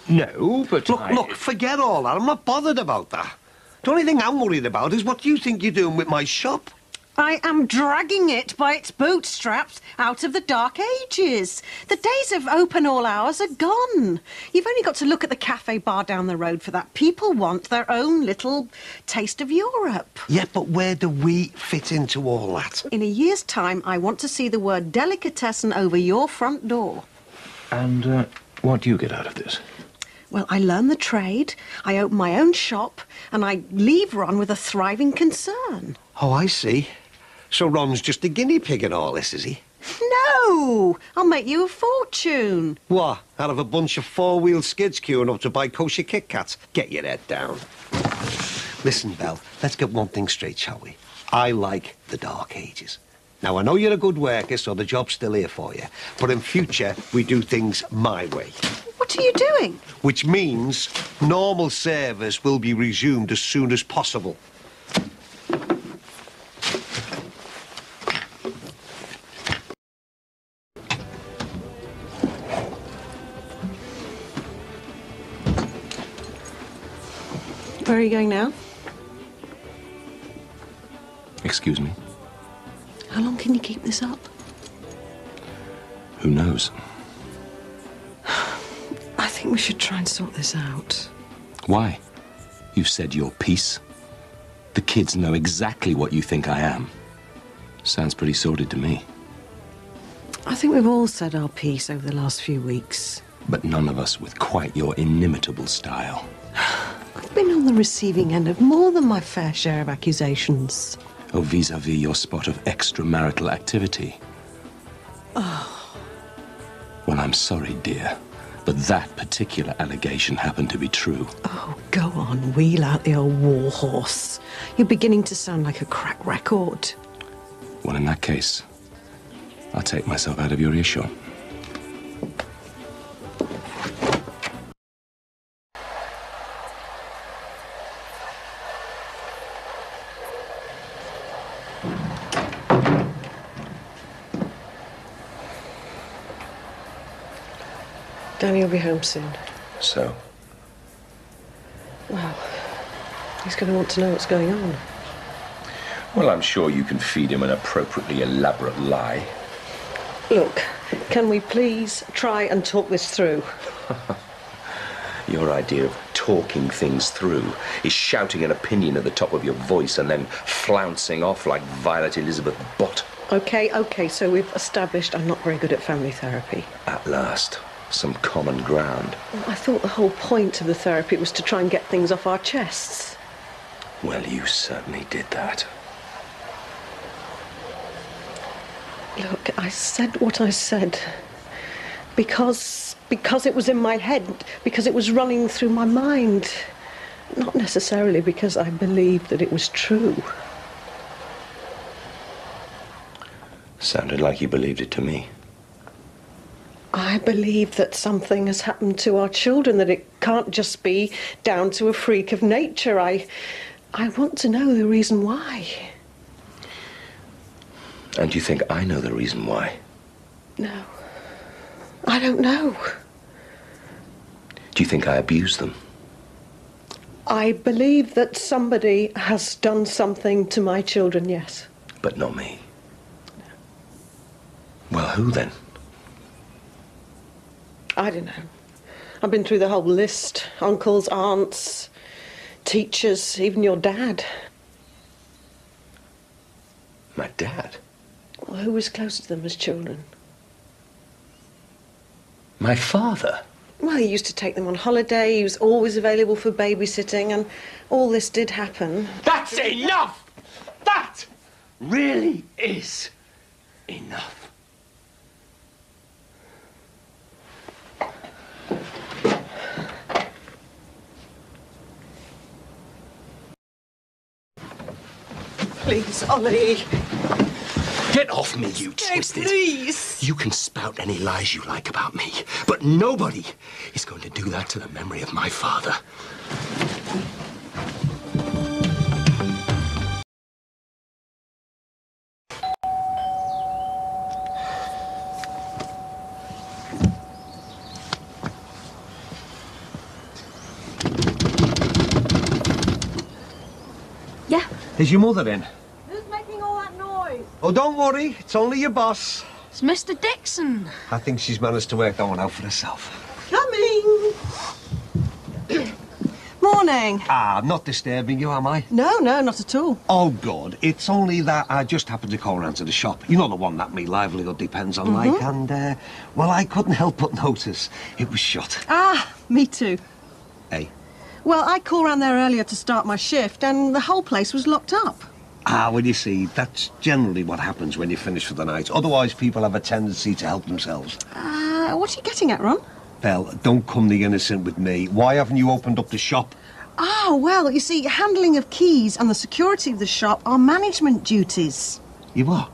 [SPEAKER 2] No, but
[SPEAKER 13] Look, forget all that. I'm not bothered about that. The only thing I'm worried about is what you think you're doing with my shop.
[SPEAKER 11] I am dragging it by its bootstraps out of the dark ages. The days of open all hours are gone. You've only got to look at the cafe bar down the road for that. People want their own little taste of Europe.
[SPEAKER 13] Yeah, but where do we fit into all that?
[SPEAKER 11] In a year's time, I want to see the word delicatessen over your front door.
[SPEAKER 2] And what do you get out of this?
[SPEAKER 11] Well, I learn the trade, I open my own shop, and I leave Ron with a thriving concern.
[SPEAKER 13] Oh, I see. So Ron's just a guinea pig in all this, is he?
[SPEAKER 11] No! I'll make you a fortune.
[SPEAKER 13] What? Out of a bunch of four-wheel skids queuing up to buy kosher Kit Kats? Get your head down. Listen, Belle, let's get one thing straight, shall we? I like the dark ages. Now, I know you're a good worker, so the job's still here for you. But in future, we do things my way.
[SPEAKER 11] What are you doing?
[SPEAKER 13] Which means normal service will be resumed as soon as possible.
[SPEAKER 11] Where are you going now?
[SPEAKER 5] Excuse me?
[SPEAKER 11] How long can you keep this up?
[SPEAKER 5] Who knows?
[SPEAKER 11] I think we should try and sort this out.
[SPEAKER 5] Why? You've said your piece. The kids know exactly what you think I am. Sounds pretty sordid to me.
[SPEAKER 11] I think we've all said our piece over the last few weeks.
[SPEAKER 5] But none of us with quite your inimitable style.
[SPEAKER 11] I've been on the receiving end of more than my fair share of accusations.
[SPEAKER 5] Oh, vis-à-vis your spot of extramarital activity.
[SPEAKER 11] Oh.
[SPEAKER 5] Well, I'm sorry, dear, but that particular allegation happened to be true.
[SPEAKER 11] Oh, go on, wheel out the old war horse. You're beginning to sound like a crack record.
[SPEAKER 5] Well, in that case, I'll take myself out of your earshot.
[SPEAKER 11] Danny will be home soon.
[SPEAKER 5] So?
[SPEAKER 11] Well, he's going to want to know what's going on.
[SPEAKER 5] Well, I'm sure you can feed him an appropriately elaborate lie.
[SPEAKER 11] Look, can we please try and talk this through?
[SPEAKER 5] Your idea of talking things through is shouting an opinion at the top of your voice and then flouncing off like Violet Elizabeth Bott.
[SPEAKER 11] OK, so we've established I'm not very good at family therapy.
[SPEAKER 5] At last, some common ground.
[SPEAKER 11] Well, I thought the whole point of the therapy was to try and get things off our chests.
[SPEAKER 5] Well, you certainly did that.
[SPEAKER 11] Look, I said what I said because it was in my head, because it was running through my mind, not necessarily because I believed that it was true.
[SPEAKER 5] Sounded like you believed it to me.
[SPEAKER 11] I believe that something has happened to our children, that it can't just be down to a freak of nature. I want to know the reason why.
[SPEAKER 5] And do you think I know the reason why?
[SPEAKER 11] No. I don't know.
[SPEAKER 5] Do you think I abused them?
[SPEAKER 11] I believe that somebody has done something to my children, yes.
[SPEAKER 5] But not me. Well, who then?
[SPEAKER 11] I don't know. I've been through the whole list. Uncles, aunts, teachers, even your dad.
[SPEAKER 5] My dad?
[SPEAKER 11] Well, who was close to them as children?
[SPEAKER 5] My father?
[SPEAKER 11] Well, he used to take them on holiday. He was always available for babysitting, and all this did happen.
[SPEAKER 2] That's enough! That really is enough.
[SPEAKER 11] Please, Ollie.
[SPEAKER 5] Get off me, you twisted.
[SPEAKER 11] Please.
[SPEAKER 5] You can spout any lies you like about me, but nobody is going to do that to the memory of my father.
[SPEAKER 10] Yeah.
[SPEAKER 13] Is your mother in?
[SPEAKER 6] Who's making all that noise?
[SPEAKER 13] Oh, don't worry. It's only your boss.
[SPEAKER 6] It's Mr. Dixon.
[SPEAKER 13] I think she's managed to work that one out for herself.
[SPEAKER 11] Coming. Morning.
[SPEAKER 13] Ah, I'm not disturbing you, am I?
[SPEAKER 11] No, not at all.
[SPEAKER 13] Oh, good. It's only that I just happened to call round to the shop. You know, the one that me livelihood depends on, like, and, well, I couldn't help but notice it was shut.
[SPEAKER 11] Ah, me too.
[SPEAKER 13] Hey?
[SPEAKER 11] Well, I called round there earlier to start my shift, and the whole place was locked up.
[SPEAKER 13] Ah, well, you see, that's generally what happens when you finish for the night. Otherwise, people have a tendency to help themselves.
[SPEAKER 11] What are you getting at, Ron?
[SPEAKER 13] Well, don't come the innocent with me. Why haven't you opened up the shop?
[SPEAKER 11] Oh, well, you see, handling of keys and the security of the shop are management duties.
[SPEAKER 13] You what?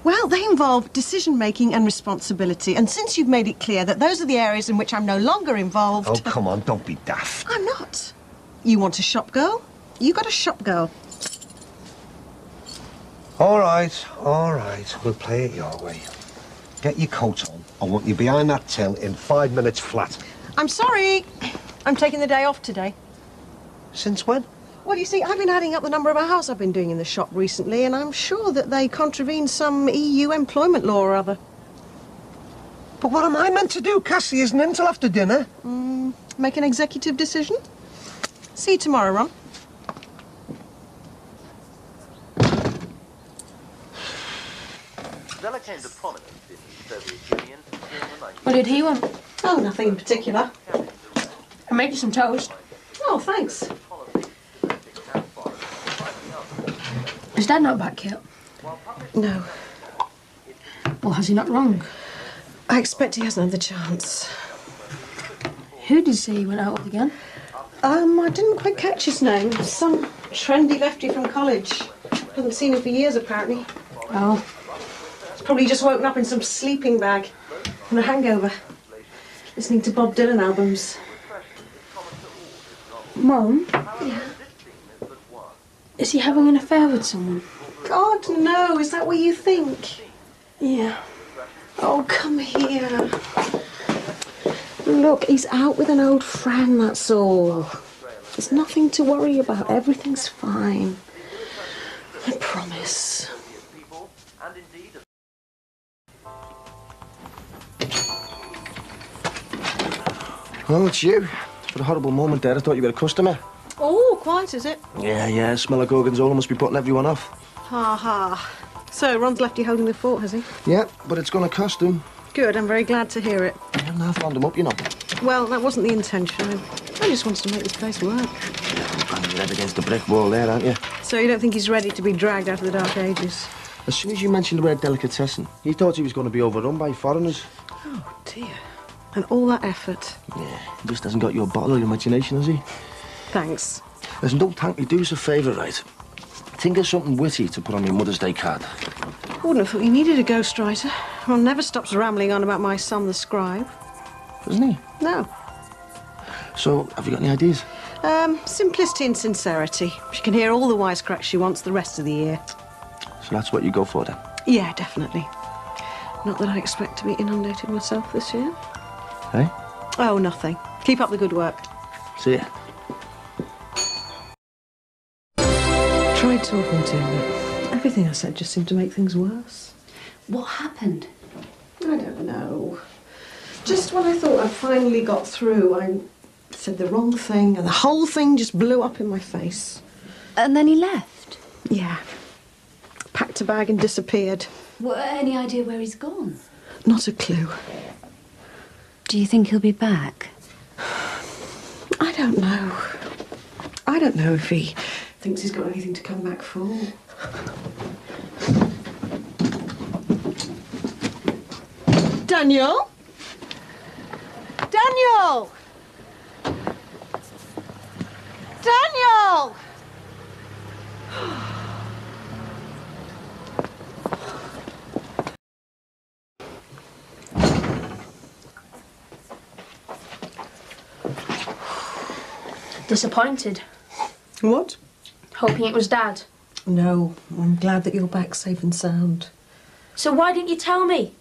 [SPEAKER 11] Well, they involve decision-making and responsibility, and since you've made it clear that those are the areas in which I'm no longer involved...
[SPEAKER 13] Oh, come on, don't be daft.
[SPEAKER 11] I'm not. You want a shop girl? You got a shop girl.
[SPEAKER 13] All right. We'll play it your way. Get your coat on. I want you behind that till in 5 minutes flat.
[SPEAKER 11] I'm sorry. I'm taking the day off today.
[SPEAKER 13] Since when?
[SPEAKER 11] Well, you see, I've been adding up the number of hours I've been doing in the shop recently, and I'm sure that they contravene some EU employment law or other.
[SPEAKER 13] But what am I meant to do? Cassie isn't in till after dinner.
[SPEAKER 11] Make an executive decision? See you tomorrow, Ron.
[SPEAKER 10] What did he want?
[SPEAKER 11] Oh, nothing in particular.
[SPEAKER 10] I made you some toast.
[SPEAKER 11] Oh, thanks.
[SPEAKER 10] Is Dad not back yet?
[SPEAKER 11] No.
[SPEAKER 10] Well, has he not rung?
[SPEAKER 11] I expect he hasn't had the chance.
[SPEAKER 10] Who did you say he went out with again?
[SPEAKER 11] I didn't quite catch his name. Some trendy lefty from college. Haven't seen him for years, apparently.
[SPEAKER 10] Oh.
[SPEAKER 11] He's probably just woken up in some sleeping bag from a hangover. Listening to Bob Dylan albums.
[SPEAKER 10] Mum?
[SPEAKER 11] Yeah.
[SPEAKER 10] Is he having an affair with someone?
[SPEAKER 11] God, no. Is that what you think?
[SPEAKER 10] Yeah.
[SPEAKER 11] Oh, come here. Look, he's out with an old friend, that's all. There's nothing to worry about. Everything's fine. I promise.
[SPEAKER 8] Well, it's you. For a horrible moment there, I thought you were a customer.
[SPEAKER 11] Oh, quite, is it?
[SPEAKER 8] Yeah, smell of Gorgonzola must be putting everyone off.
[SPEAKER 11] Ha ha. So, Ron's left you holding the fort, has he?
[SPEAKER 8] Yeah, but it's going to cost him.
[SPEAKER 11] Good, I'm very glad to hear it.
[SPEAKER 8] I haven't half wound him up, you know.
[SPEAKER 11] Well, that wasn't the intention. I just wanted to make this place work.
[SPEAKER 8] Banging your head against the brick wall there, aren't you?
[SPEAKER 11] So you don't think he's ready to be dragged out of the Dark Ages?
[SPEAKER 8] As soon as you mentioned the word delicatessen, he thought he was going to be overrun by foreigners.
[SPEAKER 11] Oh, dear. And all that effort.
[SPEAKER 8] Yeah, he just hasn't got your bottle of imagination, has he?
[SPEAKER 11] Thanks.
[SPEAKER 8] Listen, don't thank me. Do us a favour, right? Think of something witty to put on your Mother's Day card.
[SPEAKER 11] I wouldn't have thought you needed a ghostwriter. Ron never stops rambling on about my son, the scribe.
[SPEAKER 8] Doesn't he?
[SPEAKER 11] No.
[SPEAKER 8] So, have you got any ideas?
[SPEAKER 11] Simplicity and sincerity. She can hear all the wisecracks she wants the rest of the year.
[SPEAKER 8] So that's what you go for, then?
[SPEAKER 11] Yeah, definitely. Not that I expect to be inundated myself this year.
[SPEAKER 8] Hey?
[SPEAKER 11] Oh, nothing. Keep up the good work.
[SPEAKER 8] See ya.
[SPEAKER 11] Tried talking to him. Everything I said just seemed to make things worse.
[SPEAKER 1] What happened?
[SPEAKER 11] I don't know. Just when I thought I'd finally got through, I said the wrong thing, and the whole thing just blew up in my face.
[SPEAKER 1] And then he left?
[SPEAKER 11] Yeah. Packed a bag and disappeared.
[SPEAKER 1] Well, any idea where he's gone?
[SPEAKER 11] Not a clue.
[SPEAKER 1] Do you think he'll be back?
[SPEAKER 11] I don't know. I don't know if he thinks he's got anything to come back for. Daniel? Daniel! Daniel!
[SPEAKER 10] Disappointed.
[SPEAKER 11] What?
[SPEAKER 10] Hoping it was Dad.
[SPEAKER 11] No, I'm glad that you're back safe and sound.
[SPEAKER 10] So why didn't you tell me?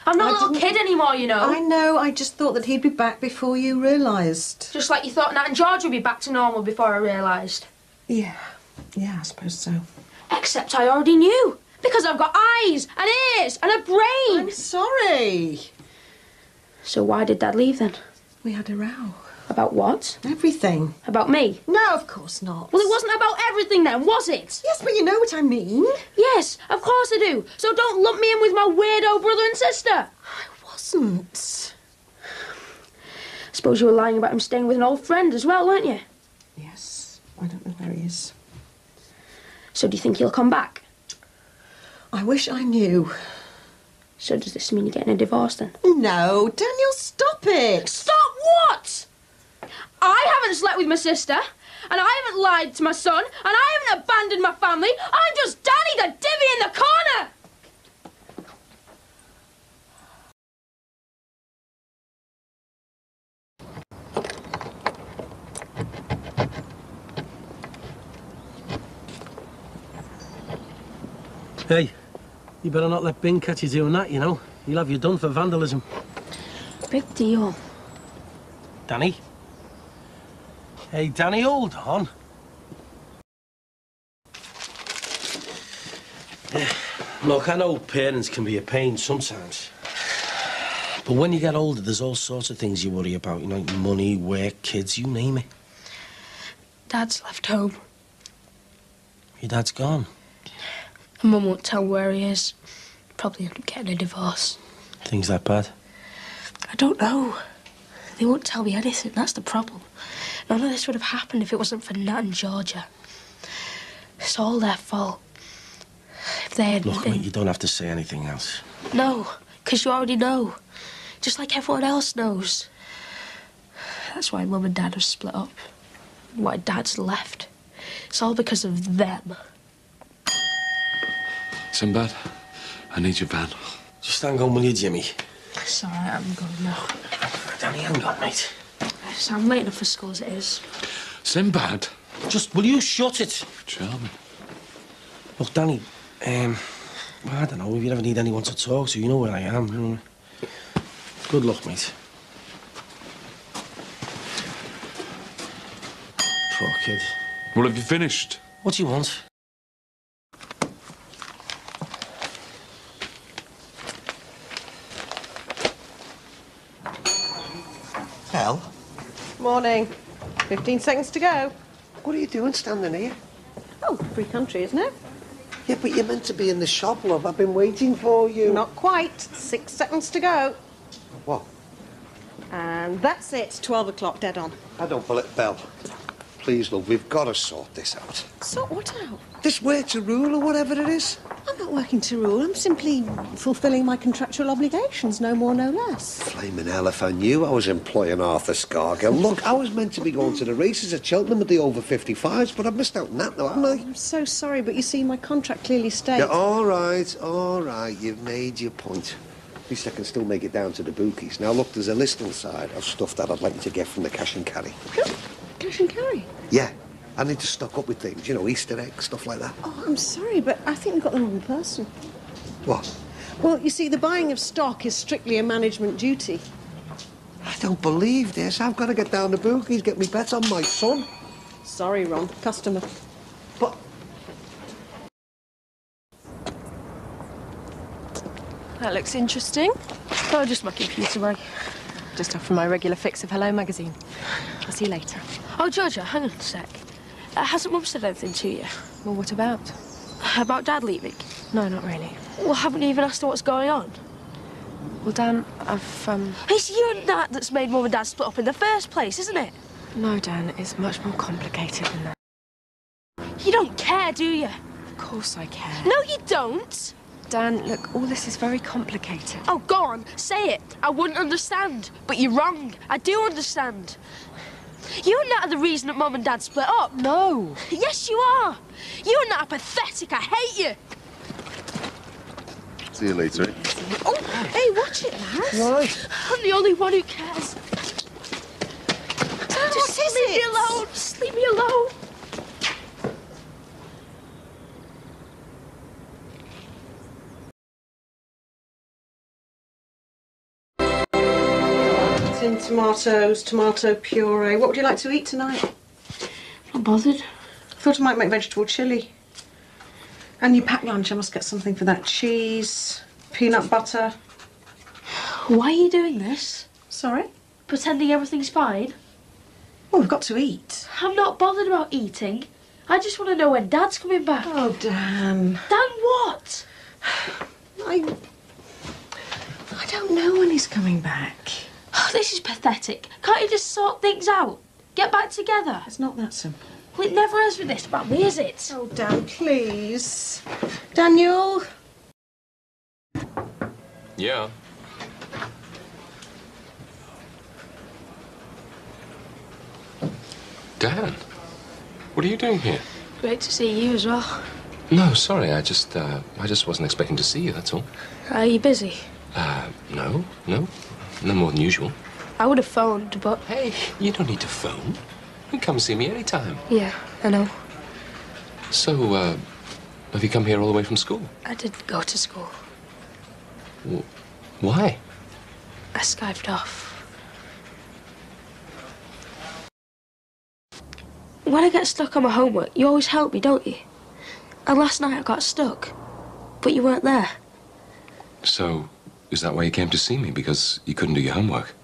[SPEAKER 10] I'm not a little kid anymore, you know.
[SPEAKER 11] I know, I just thought that he'd be back before you realised.
[SPEAKER 10] Just like you thought Nat and Georgia would be back to normal before I realised.
[SPEAKER 11] Yeah, I suppose so.
[SPEAKER 10] Except I already knew. Because I've got eyes and ears and a brain.
[SPEAKER 11] I'm sorry.
[SPEAKER 10] So why did Dad leave then?
[SPEAKER 11] We had a row.
[SPEAKER 10] About what?
[SPEAKER 11] Everything.
[SPEAKER 10] About me?
[SPEAKER 11] No, of course not.
[SPEAKER 10] Well, it wasn't about everything then, was it?
[SPEAKER 11] Yes, but you know what I mean.
[SPEAKER 10] Yes, of course I do. So don't lump me in with my weirdo brother and sister.
[SPEAKER 11] I wasn't.
[SPEAKER 10] Suppose you were lying about him staying with an old friend as well, weren't you?
[SPEAKER 11] Yes. I don't know where he is.
[SPEAKER 10] So do you think he'll come back?
[SPEAKER 11] I wish I knew.
[SPEAKER 10] So does this mean you're getting a divorce then?
[SPEAKER 11] No, Daniel, stop it.
[SPEAKER 10] Stop what? I haven't slept with my sister, and I haven't lied to my son, and I haven't abandoned my family. I'm just Danny the divvy in the corner.
[SPEAKER 9] Hey, you better not let Bing catch you doing that, you know. He'll have you done for vandalism.
[SPEAKER 10] Big deal.
[SPEAKER 9] Danny? Hey, Danny, hold on. Look, I know parents can be a pain sometimes. But when you get older, there's all sorts of things you worry about, you know, money, work, kids, you name it.
[SPEAKER 10] Dad's left home.
[SPEAKER 9] Your dad's gone.
[SPEAKER 10] And Mum won't tell where he is.
[SPEAKER 12] probably end up getting a divorce.
[SPEAKER 9] Things that bad?
[SPEAKER 12] I don't know. They won't tell me anything, that's the problem. None of this would have happened if it wasn't for Nat and Georgia. It's all their fault. If they hadn't
[SPEAKER 9] Look,
[SPEAKER 12] been...
[SPEAKER 9] mate, you don't have to say anything else.
[SPEAKER 12] No, because you already know. Just like everyone else knows. That's why Mum and Dad have split up. Why Dad's left. It's all because of them.
[SPEAKER 22] Sinbad, I need your van.
[SPEAKER 9] Just hang on, will you, Jimmy?
[SPEAKER 12] It's all right, I'm going now.
[SPEAKER 9] Danny, hang on, mate.
[SPEAKER 12] So I'm late enough for school as it is.
[SPEAKER 22] Sinbad?
[SPEAKER 9] Just, will you shut it?
[SPEAKER 22] Charming.
[SPEAKER 9] Look, Danny, well, I don't know, if you ever need anyone to talk to, you know where I am. Good luck, mate. Poor kid.
[SPEAKER 22] Well, have you finished?
[SPEAKER 9] What do you want?
[SPEAKER 13] Belle?
[SPEAKER 11] Morning. 15 seconds to go.
[SPEAKER 13] What are you doing standing here?
[SPEAKER 11] Oh, free country, isn't it?
[SPEAKER 13] Yeah, but you're meant to be in the shop, love. I've been waiting for you.
[SPEAKER 11] Not quite. 6 seconds to go.
[SPEAKER 13] What?
[SPEAKER 11] And that's it. 12 o'clock, dead on.
[SPEAKER 13] I don't believe it, Belle. Please, love, we've got to sort this out.
[SPEAKER 11] Sort what out?
[SPEAKER 13] This way to rule or whatever it is.
[SPEAKER 11] I'm not working to rule. I'm simply fulfilling my contractual obligations, no more, no less.
[SPEAKER 13] Flaming hell, if I knew I was employing Arthur Scargill. Look, I was meant to be going to the races at Cheltenham with the over 55s, but I've missed out on that now, haven't I?
[SPEAKER 11] I'm so sorry, but you see, my contract clearly states...
[SPEAKER 13] Yeah, all right, you've made your point. At least I can still make it down to the bookies. Now, look, there's a list inside of stuff that I'd like you to get from the cash and carry.
[SPEAKER 11] Cash and carry?
[SPEAKER 13] Yeah, I need to stock up with things, you know, Easter eggs, stuff like that.
[SPEAKER 11] Oh, I'm sorry, but I think we've got the wrong person.
[SPEAKER 13] What?
[SPEAKER 11] Well, you see, the buying of stock is strictly a management duty.
[SPEAKER 13] I don't believe this. I've got to get down to bookies, get me bets on my son.
[SPEAKER 11] Sorry, Ron. Customer.
[SPEAKER 13] But...
[SPEAKER 17] That looks interesting.
[SPEAKER 12] Oh, just my computer, Mike.
[SPEAKER 17] Just off from my regular fix of Hello magazine. I'll see you later.
[SPEAKER 12] Oh, Georgia, hang on a sec. Hasn't Mum said anything to you?
[SPEAKER 17] Well, what about?
[SPEAKER 12] About Dad leaving?
[SPEAKER 17] No, not really.
[SPEAKER 12] Well, haven't you even asked her what's going on?
[SPEAKER 17] Well, Dan, I've,
[SPEAKER 12] It's you and Nat that's made Mum and Dad split up in the first place, isn't it?
[SPEAKER 17] No, Dan, it's much more complicated than that.
[SPEAKER 12] You don't care, do you?
[SPEAKER 17] Of course I care.
[SPEAKER 12] No, you don't.
[SPEAKER 17] Dan, look, all this is very complicated.
[SPEAKER 12] Oh, go on, say it. I wouldn't understand. But you're wrong. I do understand. You and Nat are the reason that Mum and Dad split up.
[SPEAKER 17] No.
[SPEAKER 12] Yes, you are. You and Nat are pathetic. I hate you.
[SPEAKER 21] See you later.
[SPEAKER 12] Oh, hey, watch it, lads.
[SPEAKER 13] Right.
[SPEAKER 12] I'm the only one who cares. Just leave me alone. Just leave me alone.
[SPEAKER 11] Tin tomatoes, tomato puree. What would you like to eat tonight?
[SPEAKER 12] Not bothered.
[SPEAKER 11] I thought I might make vegetable chilli. And you pack lunch, I must get something for that. Cheese, peanut butter.
[SPEAKER 12] Why are you doing this?
[SPEAKER 11] Sorry?
[SPEAKER 12] Pretending everything's fine?
[SPEAKER 11] Well, we've got to eat.
[SPEAKER 12] I'm not bothered about eating. I just want to know when Dad's coming back.
[SPEAKER 11] Oh, Dan.
[SPEAKER 12] Dan what?
[SPEAKER 11] I don't know when he's coming back.
[SPEAKER 12] Oh, this is pathetic. Can't you just sort things out? Get back together?
[SPEAKER 11] It's not that simple.
[SPEAKER 12] Well, it never is with this family, is it?
[SPEAKER 11] Oh, Dan, please. Daniel?
[SPEAKER 2] Yeah. Dan, what are you doing here?
[SPEAKER 12] Great to see you as well.
[SPEAKER 2] No, sorry, I just wasn't expecting to see you, that's all.
[SPEAKER 12] Are you busy?
[SPEAKER 2] No more than usual.
[SPEAKER 12] I would have phoned, but...
[SPEAKER 2] Hey, you don't need to phone. You can come see me anytime.
[SPEAKER 12] Yeah, I know.
[SPEAKER 2] So, have you come here all the way from school?
[SPEAKER 12] I did go to school.
[SPEAKER 2] Why?
[SPEAKER 12] I skived off. When I get stuck on my homework, you always help me, don't you? And last night I got stuck, but you weren't there.
[SPEAKER 2] So, is that why you came to see me? Because you couldn't do your homework?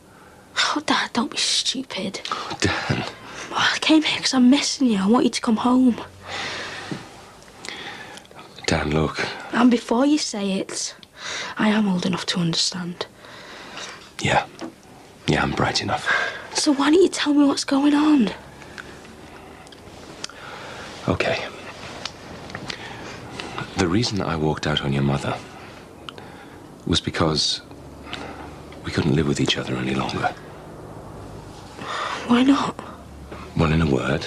[SPEAKER 12] Oh, Dad, don't be stupid.
[SPEAKER 2] Oh, Dan.
[SPEAKER 12] I came here because I'm missing you. I want you to come home.
[SPEAKER 2] Dan, look.
[SPEAKER 12] And before you say it, I am old enough to understand.
[SPEAKER 5] Yeah. Yeah, I'm bright enough.
[SPEAKER 12] So why don't you tell me what's going on?
[SPEAKER 5] Okay. The reason I walked out on your mother was because we couldn't live with each other any longer.
[SPEAKER 12] Why not?
[SPEAKER 5] Well, in a word,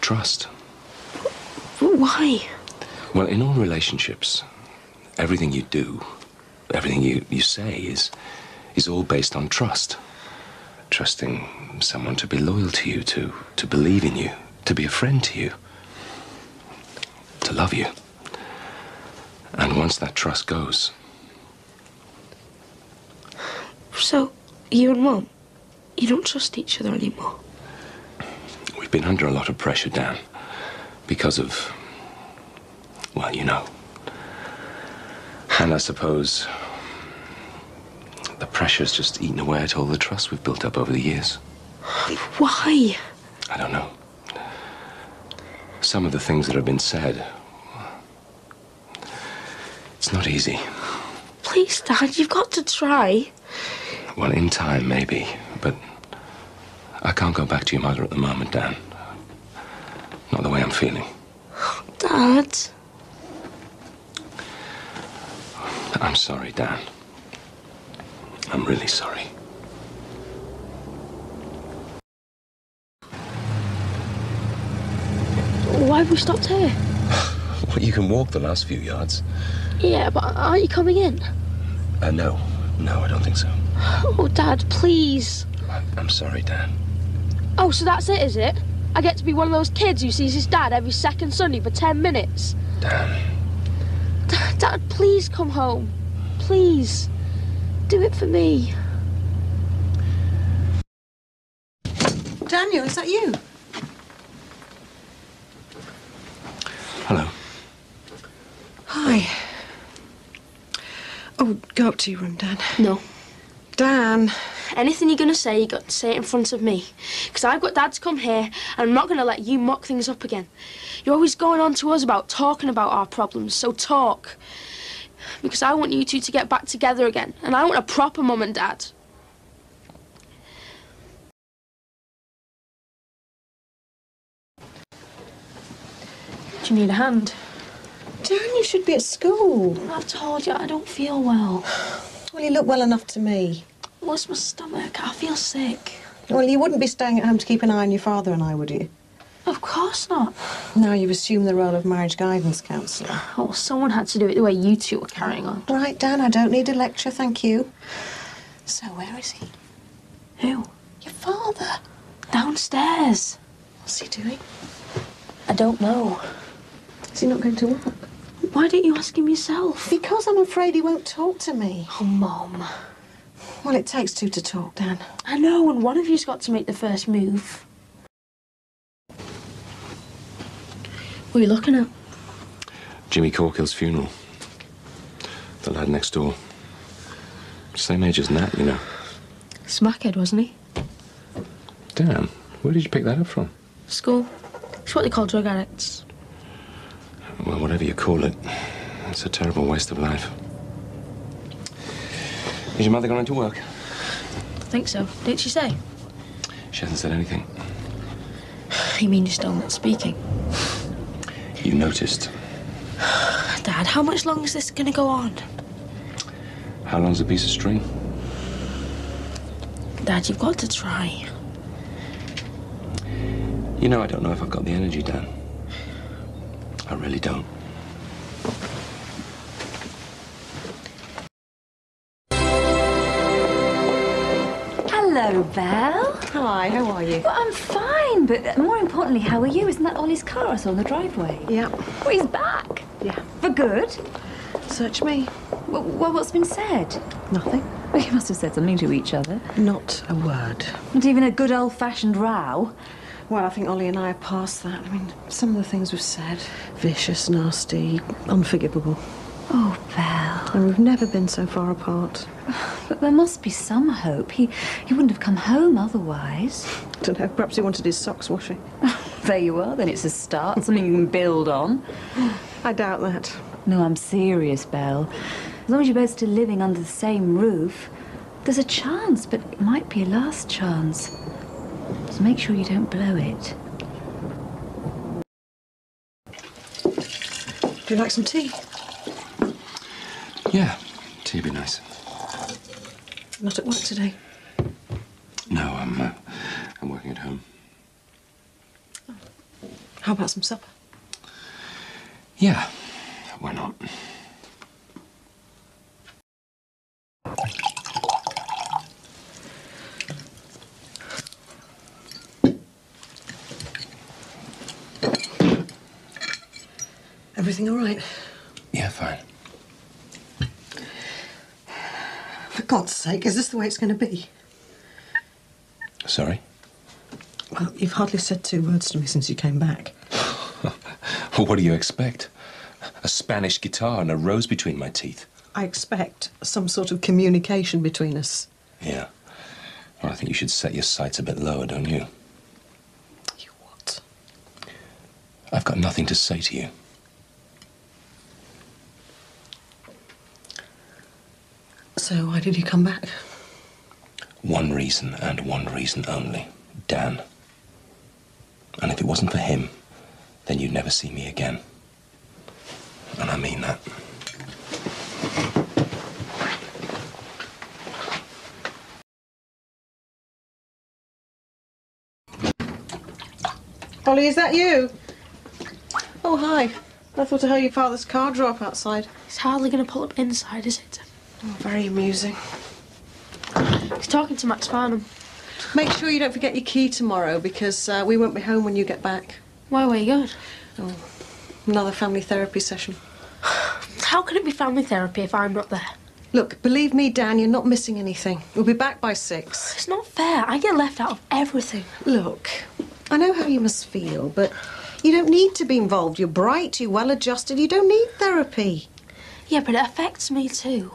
[SPEAKER 5] trust.
[SPEAKER 12] But why?
[SPEAKER 5] Well, in all relationships, everything you do, everything you say is all based on trust. Trusting someone to be loyal to you, to believe in you, to be a friend to you, to love you. And once that trust goes...
[SPEAKER 12] So, you and Mum, you don't trust each other anymore?
[SPEAKER 5] We've been under a lot of pressure, Dan, because of, well, you know. And I suppose the pressure's just eaten away at all the trust we've built up over the years.
[SPEAKER 12] Why?
[SPEAKER 5] I don't know. Some of the things that have been said, it's not easy.
[SPEAKER 12] Please, Dad, you've got to try.
[SPEAKER 5] Well, in time, maybe, but I can't go back to your mother at the moment, Dan. Not the way I'm feeling.
[SPEAKER 12] Dad.
[SPEAKER 5] I'm sorry, Dan. I'm really sorry.
[SPEAKER 12] Why have we stopped here?
[SPEAKER 5] Well, you can walk the last few yards.
[SPEAKER 12] Yeah, but aren't you coming in?
[SPEAKER 5] No. No, I don't think so.
[SPEAKER 12] Oh, Dad, please.
[SPEAKER 5] I'm sorry, Dan.
[SPEAKER 12] Oh, so that's it, is it? I get to be one of those kids who sees his dad every second Sunday for 10 minutes?
[SPEAKER 5] Dan.
[SPEAKER 12] Dad, please come home. Please. Do it for me.
[SPEAKER 11] Daniel, is that you?
[SPEAKER 5] Hello.
[SPEAKER 11] Hi. Oh, go up to your room, Dan.
[SPEAKER 12] No.
[SPEAKER 11] Dan.
[SPEAKER 12] Anything you're going to say, you've got to say it in front of me. Because I've got Dad to come here, and I'm not going to let you muck things up again. You're always going on to us about talking about our problems, so talk. Because I want you two to get back together again, and I want a proper mum and dad. Do you need a hand?
[SPEAKER 11] Dan, you should be at school.
[SPEAKER 12] I've told you, I don't feel well.
[SPEAKER 11] Well, you look well enough to me.
[SPEAKER 12] What's my stomach? I feel sick.
[SPEAKER 11] Well, you wouldn't be staying at home to keep an eye on your father and I, would you?
[SPEAKER 12] Of course not.
[SPEAKER 11] Now you've assumed the role of marriage guidance counsellor.
[SPEAKER 12] Oh, someone had to do it the way you two were carrying on.
[SPEAKER 11] Right, Dan, I don't need a lecture, thank you. So, where is he?
[SPEAKER 12] Who?
[SPEAKER 11] Your father.
[SPEAKER 12] Downstairs.
[SPEAKER 11] What's he doing?
[SPEAKER 12] I don't know.
[SPEAKER 11] Is he not going to work?
[SPEAKER 12] Why don't you ask him yourself?
[SPEAKER 11] Because I'm afraid he won't talk to me.
[SPEAKER 12] Oh, Mum.
[SPEAKER 11] Well, it takes two to talk, Dan.
[SPEAKER 12] I know, and one of you's got to make the first move. What are you looking at?
[SPEAKER 5] Jimmy Corkill's funeral. The lad next door. Same age as Nat, you know.
[SPEAKER 12] Smackhead, wasn't he?
[SPEAKER 5] Damn, where did you pick that up from?
[SPEAKER 12] School. It's what they call drug addicts.
[SPEAKER 5] Well, whatever you call it, it's a terrible waste of life. Is your mother gone into work?
[SPEAKER 12] I think so. Didn't she say?
[SPEAKER 5] She hasn't said anything.
[SPEAKER 12] You mean you're still not speaking?
[SPEAKER 5] You noticed.
[SPEAKER 12] Dad, how much longer is this going to go on?
[SPEAKER 5] How long's a piece of string?
[SPEAKER 12] Dad, you've got to try.
[SPEAKER 5] You know, I don't know if I've got the energy, Dan. I really don't.
[SPEAKER 14] Hello, Belle.
[SPEAKER 11] Hi, how are you?
[SPEAKER 14] Well, I'm fine, but more importantly, how are you? Isn't that Ollie's car I saw in the driveway?
[SPEAKER 11] Yeah.
[SPEAKER 14] Well, he's back.
[SPEAKER 11] Yeah.
[SPEAKER 14] For good?
[SPEAKER 11] Search me.
[SPEAKER 14] Well, what's been said?
[SPEAKER 11] Nothing.
[SPEAKER 14] Well, you must have said something to each other.
[SPEAKER 11] Not a word.
[SPEAKER 14] Not even a good old-fashioned row?
[SPEAKER 11] Well, I think Ollie and I are past that. I mean, some of the things we've said, vicious, nasty, unforgivable.
[SPEAKER 14] Oh, Belle.
[SPEAKER 11] And we've never been so far apart.
[SPEAKER 14] But there must be some hope. He wouldn't have come home otherwise.
[SPEAKER 11] Don't know, perhaps he wanted his socks washing.
[SPEAKER 14] There you are, then it's a start, something you can build on.
[SPEAKER 11] I doubt that.
[SPEAKER 14] No, I'm serious, Belle. As long as you're both still living under the same roof, there's a chance, but it might be a last chance. So make sure you don't blow it.
[SPEAKER 11] Do you like some tea?
[SPEAKER 5] Yeah, tea'd be nice.
[SPEAKER 11] Not at work today.
[SPEAKER 5] No, I'm working at home.
[SPEAKER 11] How about some supper?
[SPEAKER 5] Yeah, why not?
[SPEAKER 11] Everything all right?
[SPEAKER 5] Yeah, fine.
[SPEAKER 11] For God's sake, is this the way it's going to be?
[SPEAKER 5] Sorry?
[SPEAKER 11] Well, you've hardly said 2 words to me since you came back.
[SPEAKER 5] Well, what do you expect? A Spanish guitar and a rose between my teeth.
[SPEAKER 11] I expect some sort of communication between us.
[SPEAKER 5] Yeah. Well, I think you should set your sights a bit lower, don't you?
[SPEAKER 11] You what?
[SPEAKER 5] I've got nothing to say to you.
[SPEAKER 11] So why did you come back?
[SPEAKER 5] One reason and one reason only. Dan. And if it wasn't for him, then you'd never see me again. And I mean that.
[SPEAKER 11] Ollie, is that you? Oh, hi. I thought I heard your father's car draw up outside.
[SPEAKER 12] He's hardly going to pull up inside, is it?
[SPEAKER 11] Oh, very amusing.
[SPEAKER 12] He's talking to Max Farnham.
[SPEAKER 11] Make sure you don't forget your key tomorrow, because we won't be home when you get back.
[SPEAKER 12] Why, where are you going?
[SPEAKER 11] Oh, another family therapy session.
[SPEAKER 12] How can it be family therapy if I'm not there?
[SPEAKER 11] Look, believe me, Dan, you're not missing anything. We'll be back by 6.
[SPEAKER 12] It's not fair. I get left out of everything.
[SPEAKER 11] Look, I know how you must feel, but you don't need to be involved. You're bright, you're well-adjusted, you don't need therapy.
[SPEAKER 12] Yeah, but it affects me too.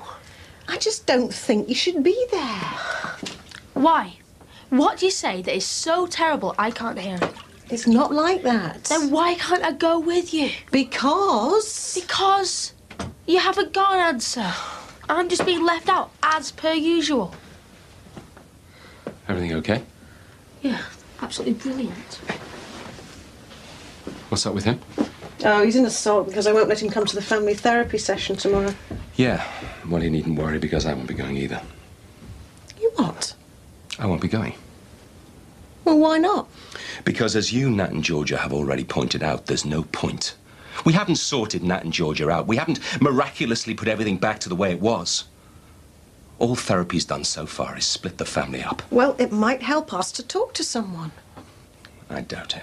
[SPEAKER 11] I just don't think you should be there.
[SPEAKER 12] Why? What do you say that is so terrible I can't hear it?
[SPEAKER 11] It's not like that.
[SPEAKER 12] Then why can't I go with you?
[SPEAKER 11] Because...
[SPEAKER 12] Because you haven't got an answer. I'm just being left out, as per usual.
[SPEAKER 5] Everything okay?
[SPEAKER 12] Yeah, absolutely brilliant.
[SPEAKER 5] What's up with him?
[SPEAKER 11] Oh, he's in a sulk because I won't let him come to the family therapy session tomorrow.
[SPEAKER 5] Yeah. Well, you needn't worry because I won't be going either.
[SPEAKER 11] You what?
[SPEAKER 5] I won't be going.
[SPEAKER 11] Well, why not?
[SPEAKER 5] Because as you, Nat and Georgia, have already pointed out, there's no point. We haven't sorted Nat and Georgia out. We haven't miraculously put everything back to the way it was. All therapy's done so far is split the family up.
[SPEAKER 11] Well, it might help us to talk to someone.
[SPEAKER 5] I doubt it.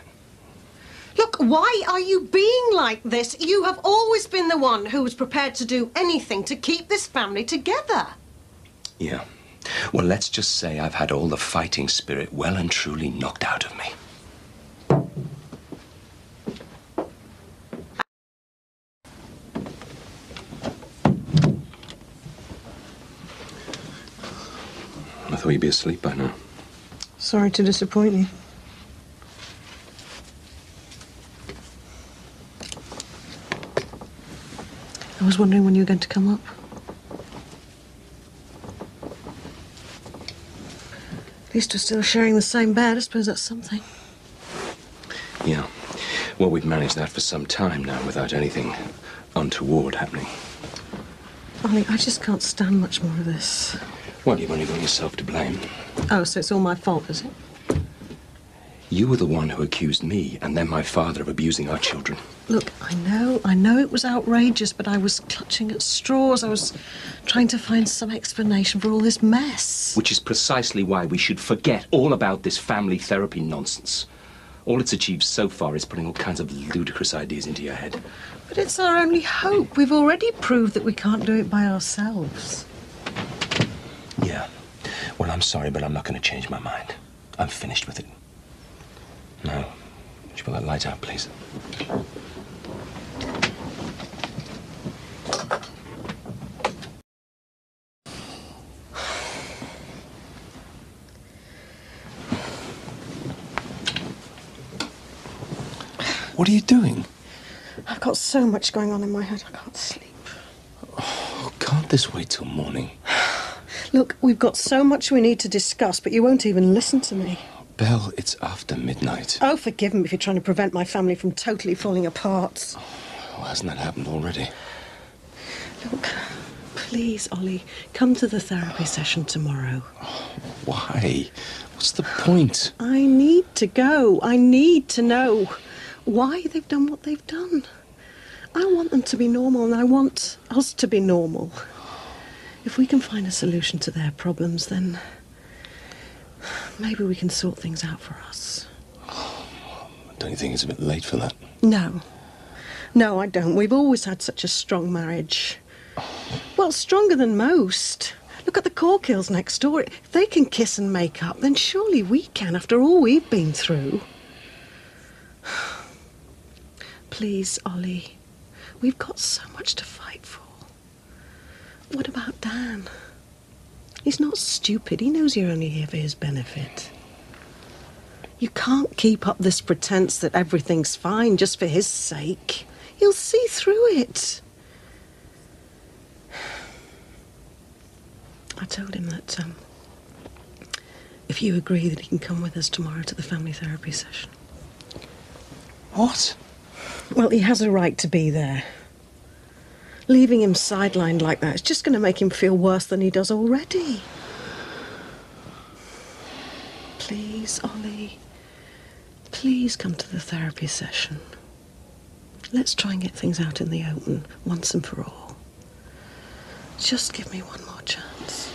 [SPEAKER 11] Look, why are you being like this? You have always been the one who was prepared to do anything to keep this family together.
[SPEAKER 5] Yeah. Well, let's just say I've had all the fighting spirit well and truly knocked out of me. I thought you'd be asleep by now.
[SPEAKER 11] Sorry to disappoint you. I was wondering when you were going to come up. At least we're still sharing the same bed. I suppose that's something.
[SPEAKER 5] Yeah. Well, we've managed that for some time now without anything untoward happening.
[SPEAKER 11] Ollie, I just can't stand much more of this.
[SPEAKER 5] Well, you've only got yourself to blame.
[SPEAKER 11] Oh, so it's all my fault, is it?
[SPEAKER 5] You were the one who accused me and then my father of abusing our children.
[SPEAKER 11] Look, I know it was outrageous, but I was clutching at straws. I was trying to find some explanation for all this mess.
[SPEAKER 5] Which is precisely why we should forget all about this family therapy nonsense. All it's achieved so far is putting all kinds of ludicrous ideas into your head.
[SPEAKER 11] But it's our only hope. We've already proved that we can't do it by ourselves.
[SPEAKER 5] Yeah. Well, I'm sorry, but I'm not going to change my mind. I'm finished with it. No. Would you put that light out, please? What are you doing?
[SPEAKER 11] I've got so much going on in my head, I can't sleep.
[SPEAKER 5] Oh, can't can't this wait till morning?
[SPEAKER 11] Look, we've got so much we need to discuss, but you won't even listen to me.
[SPEAKER 5] Belle, it's after midnight.
[SPEAKER 11] Oh, forgive me if you're trying to prevent my family from totally falling apart.
[SPEAKER 5] Well, hasn't that happened already?
[SPEAKER 11] Look, please, Ollie, come to the therapy session tomorrow.
[SPEAKER 5] Why? What's the point?
[SPEAKER 11] I need to go. I need to know why they've done what they've done. I want them to be normal, and I want us to be normal. If we can find a solution to their problems, then maybe we can sort things out for us.
[SPEAKER 5] Don't you think it's a bit late for that?
[SPEAKER 11] No. No, I don't. We've always had such a strong marriage. Well, stronger than most. Look at the Corkills next door. If they can kiss and make up, then surely we can, after all we've been through. Please, Ollie. We've got so much to fight for. What about Dan? He's not stupid. He knows you're only here for his benefit. You can't keep up this pretense that everything's fine just for his sake. He'll see through it. I told him that if you agree that he can come with us tomorrow to the family therapy session.
[SPEAKER 5] What?
[SPEAKER 11] Well, he has a right to be there. Leaving him sidelined like that is just going to make him feel worse than he does already. Please, Ollie, please come to the therapy session. Let's try and get things out in the open, once and for all. Just give me one more chance.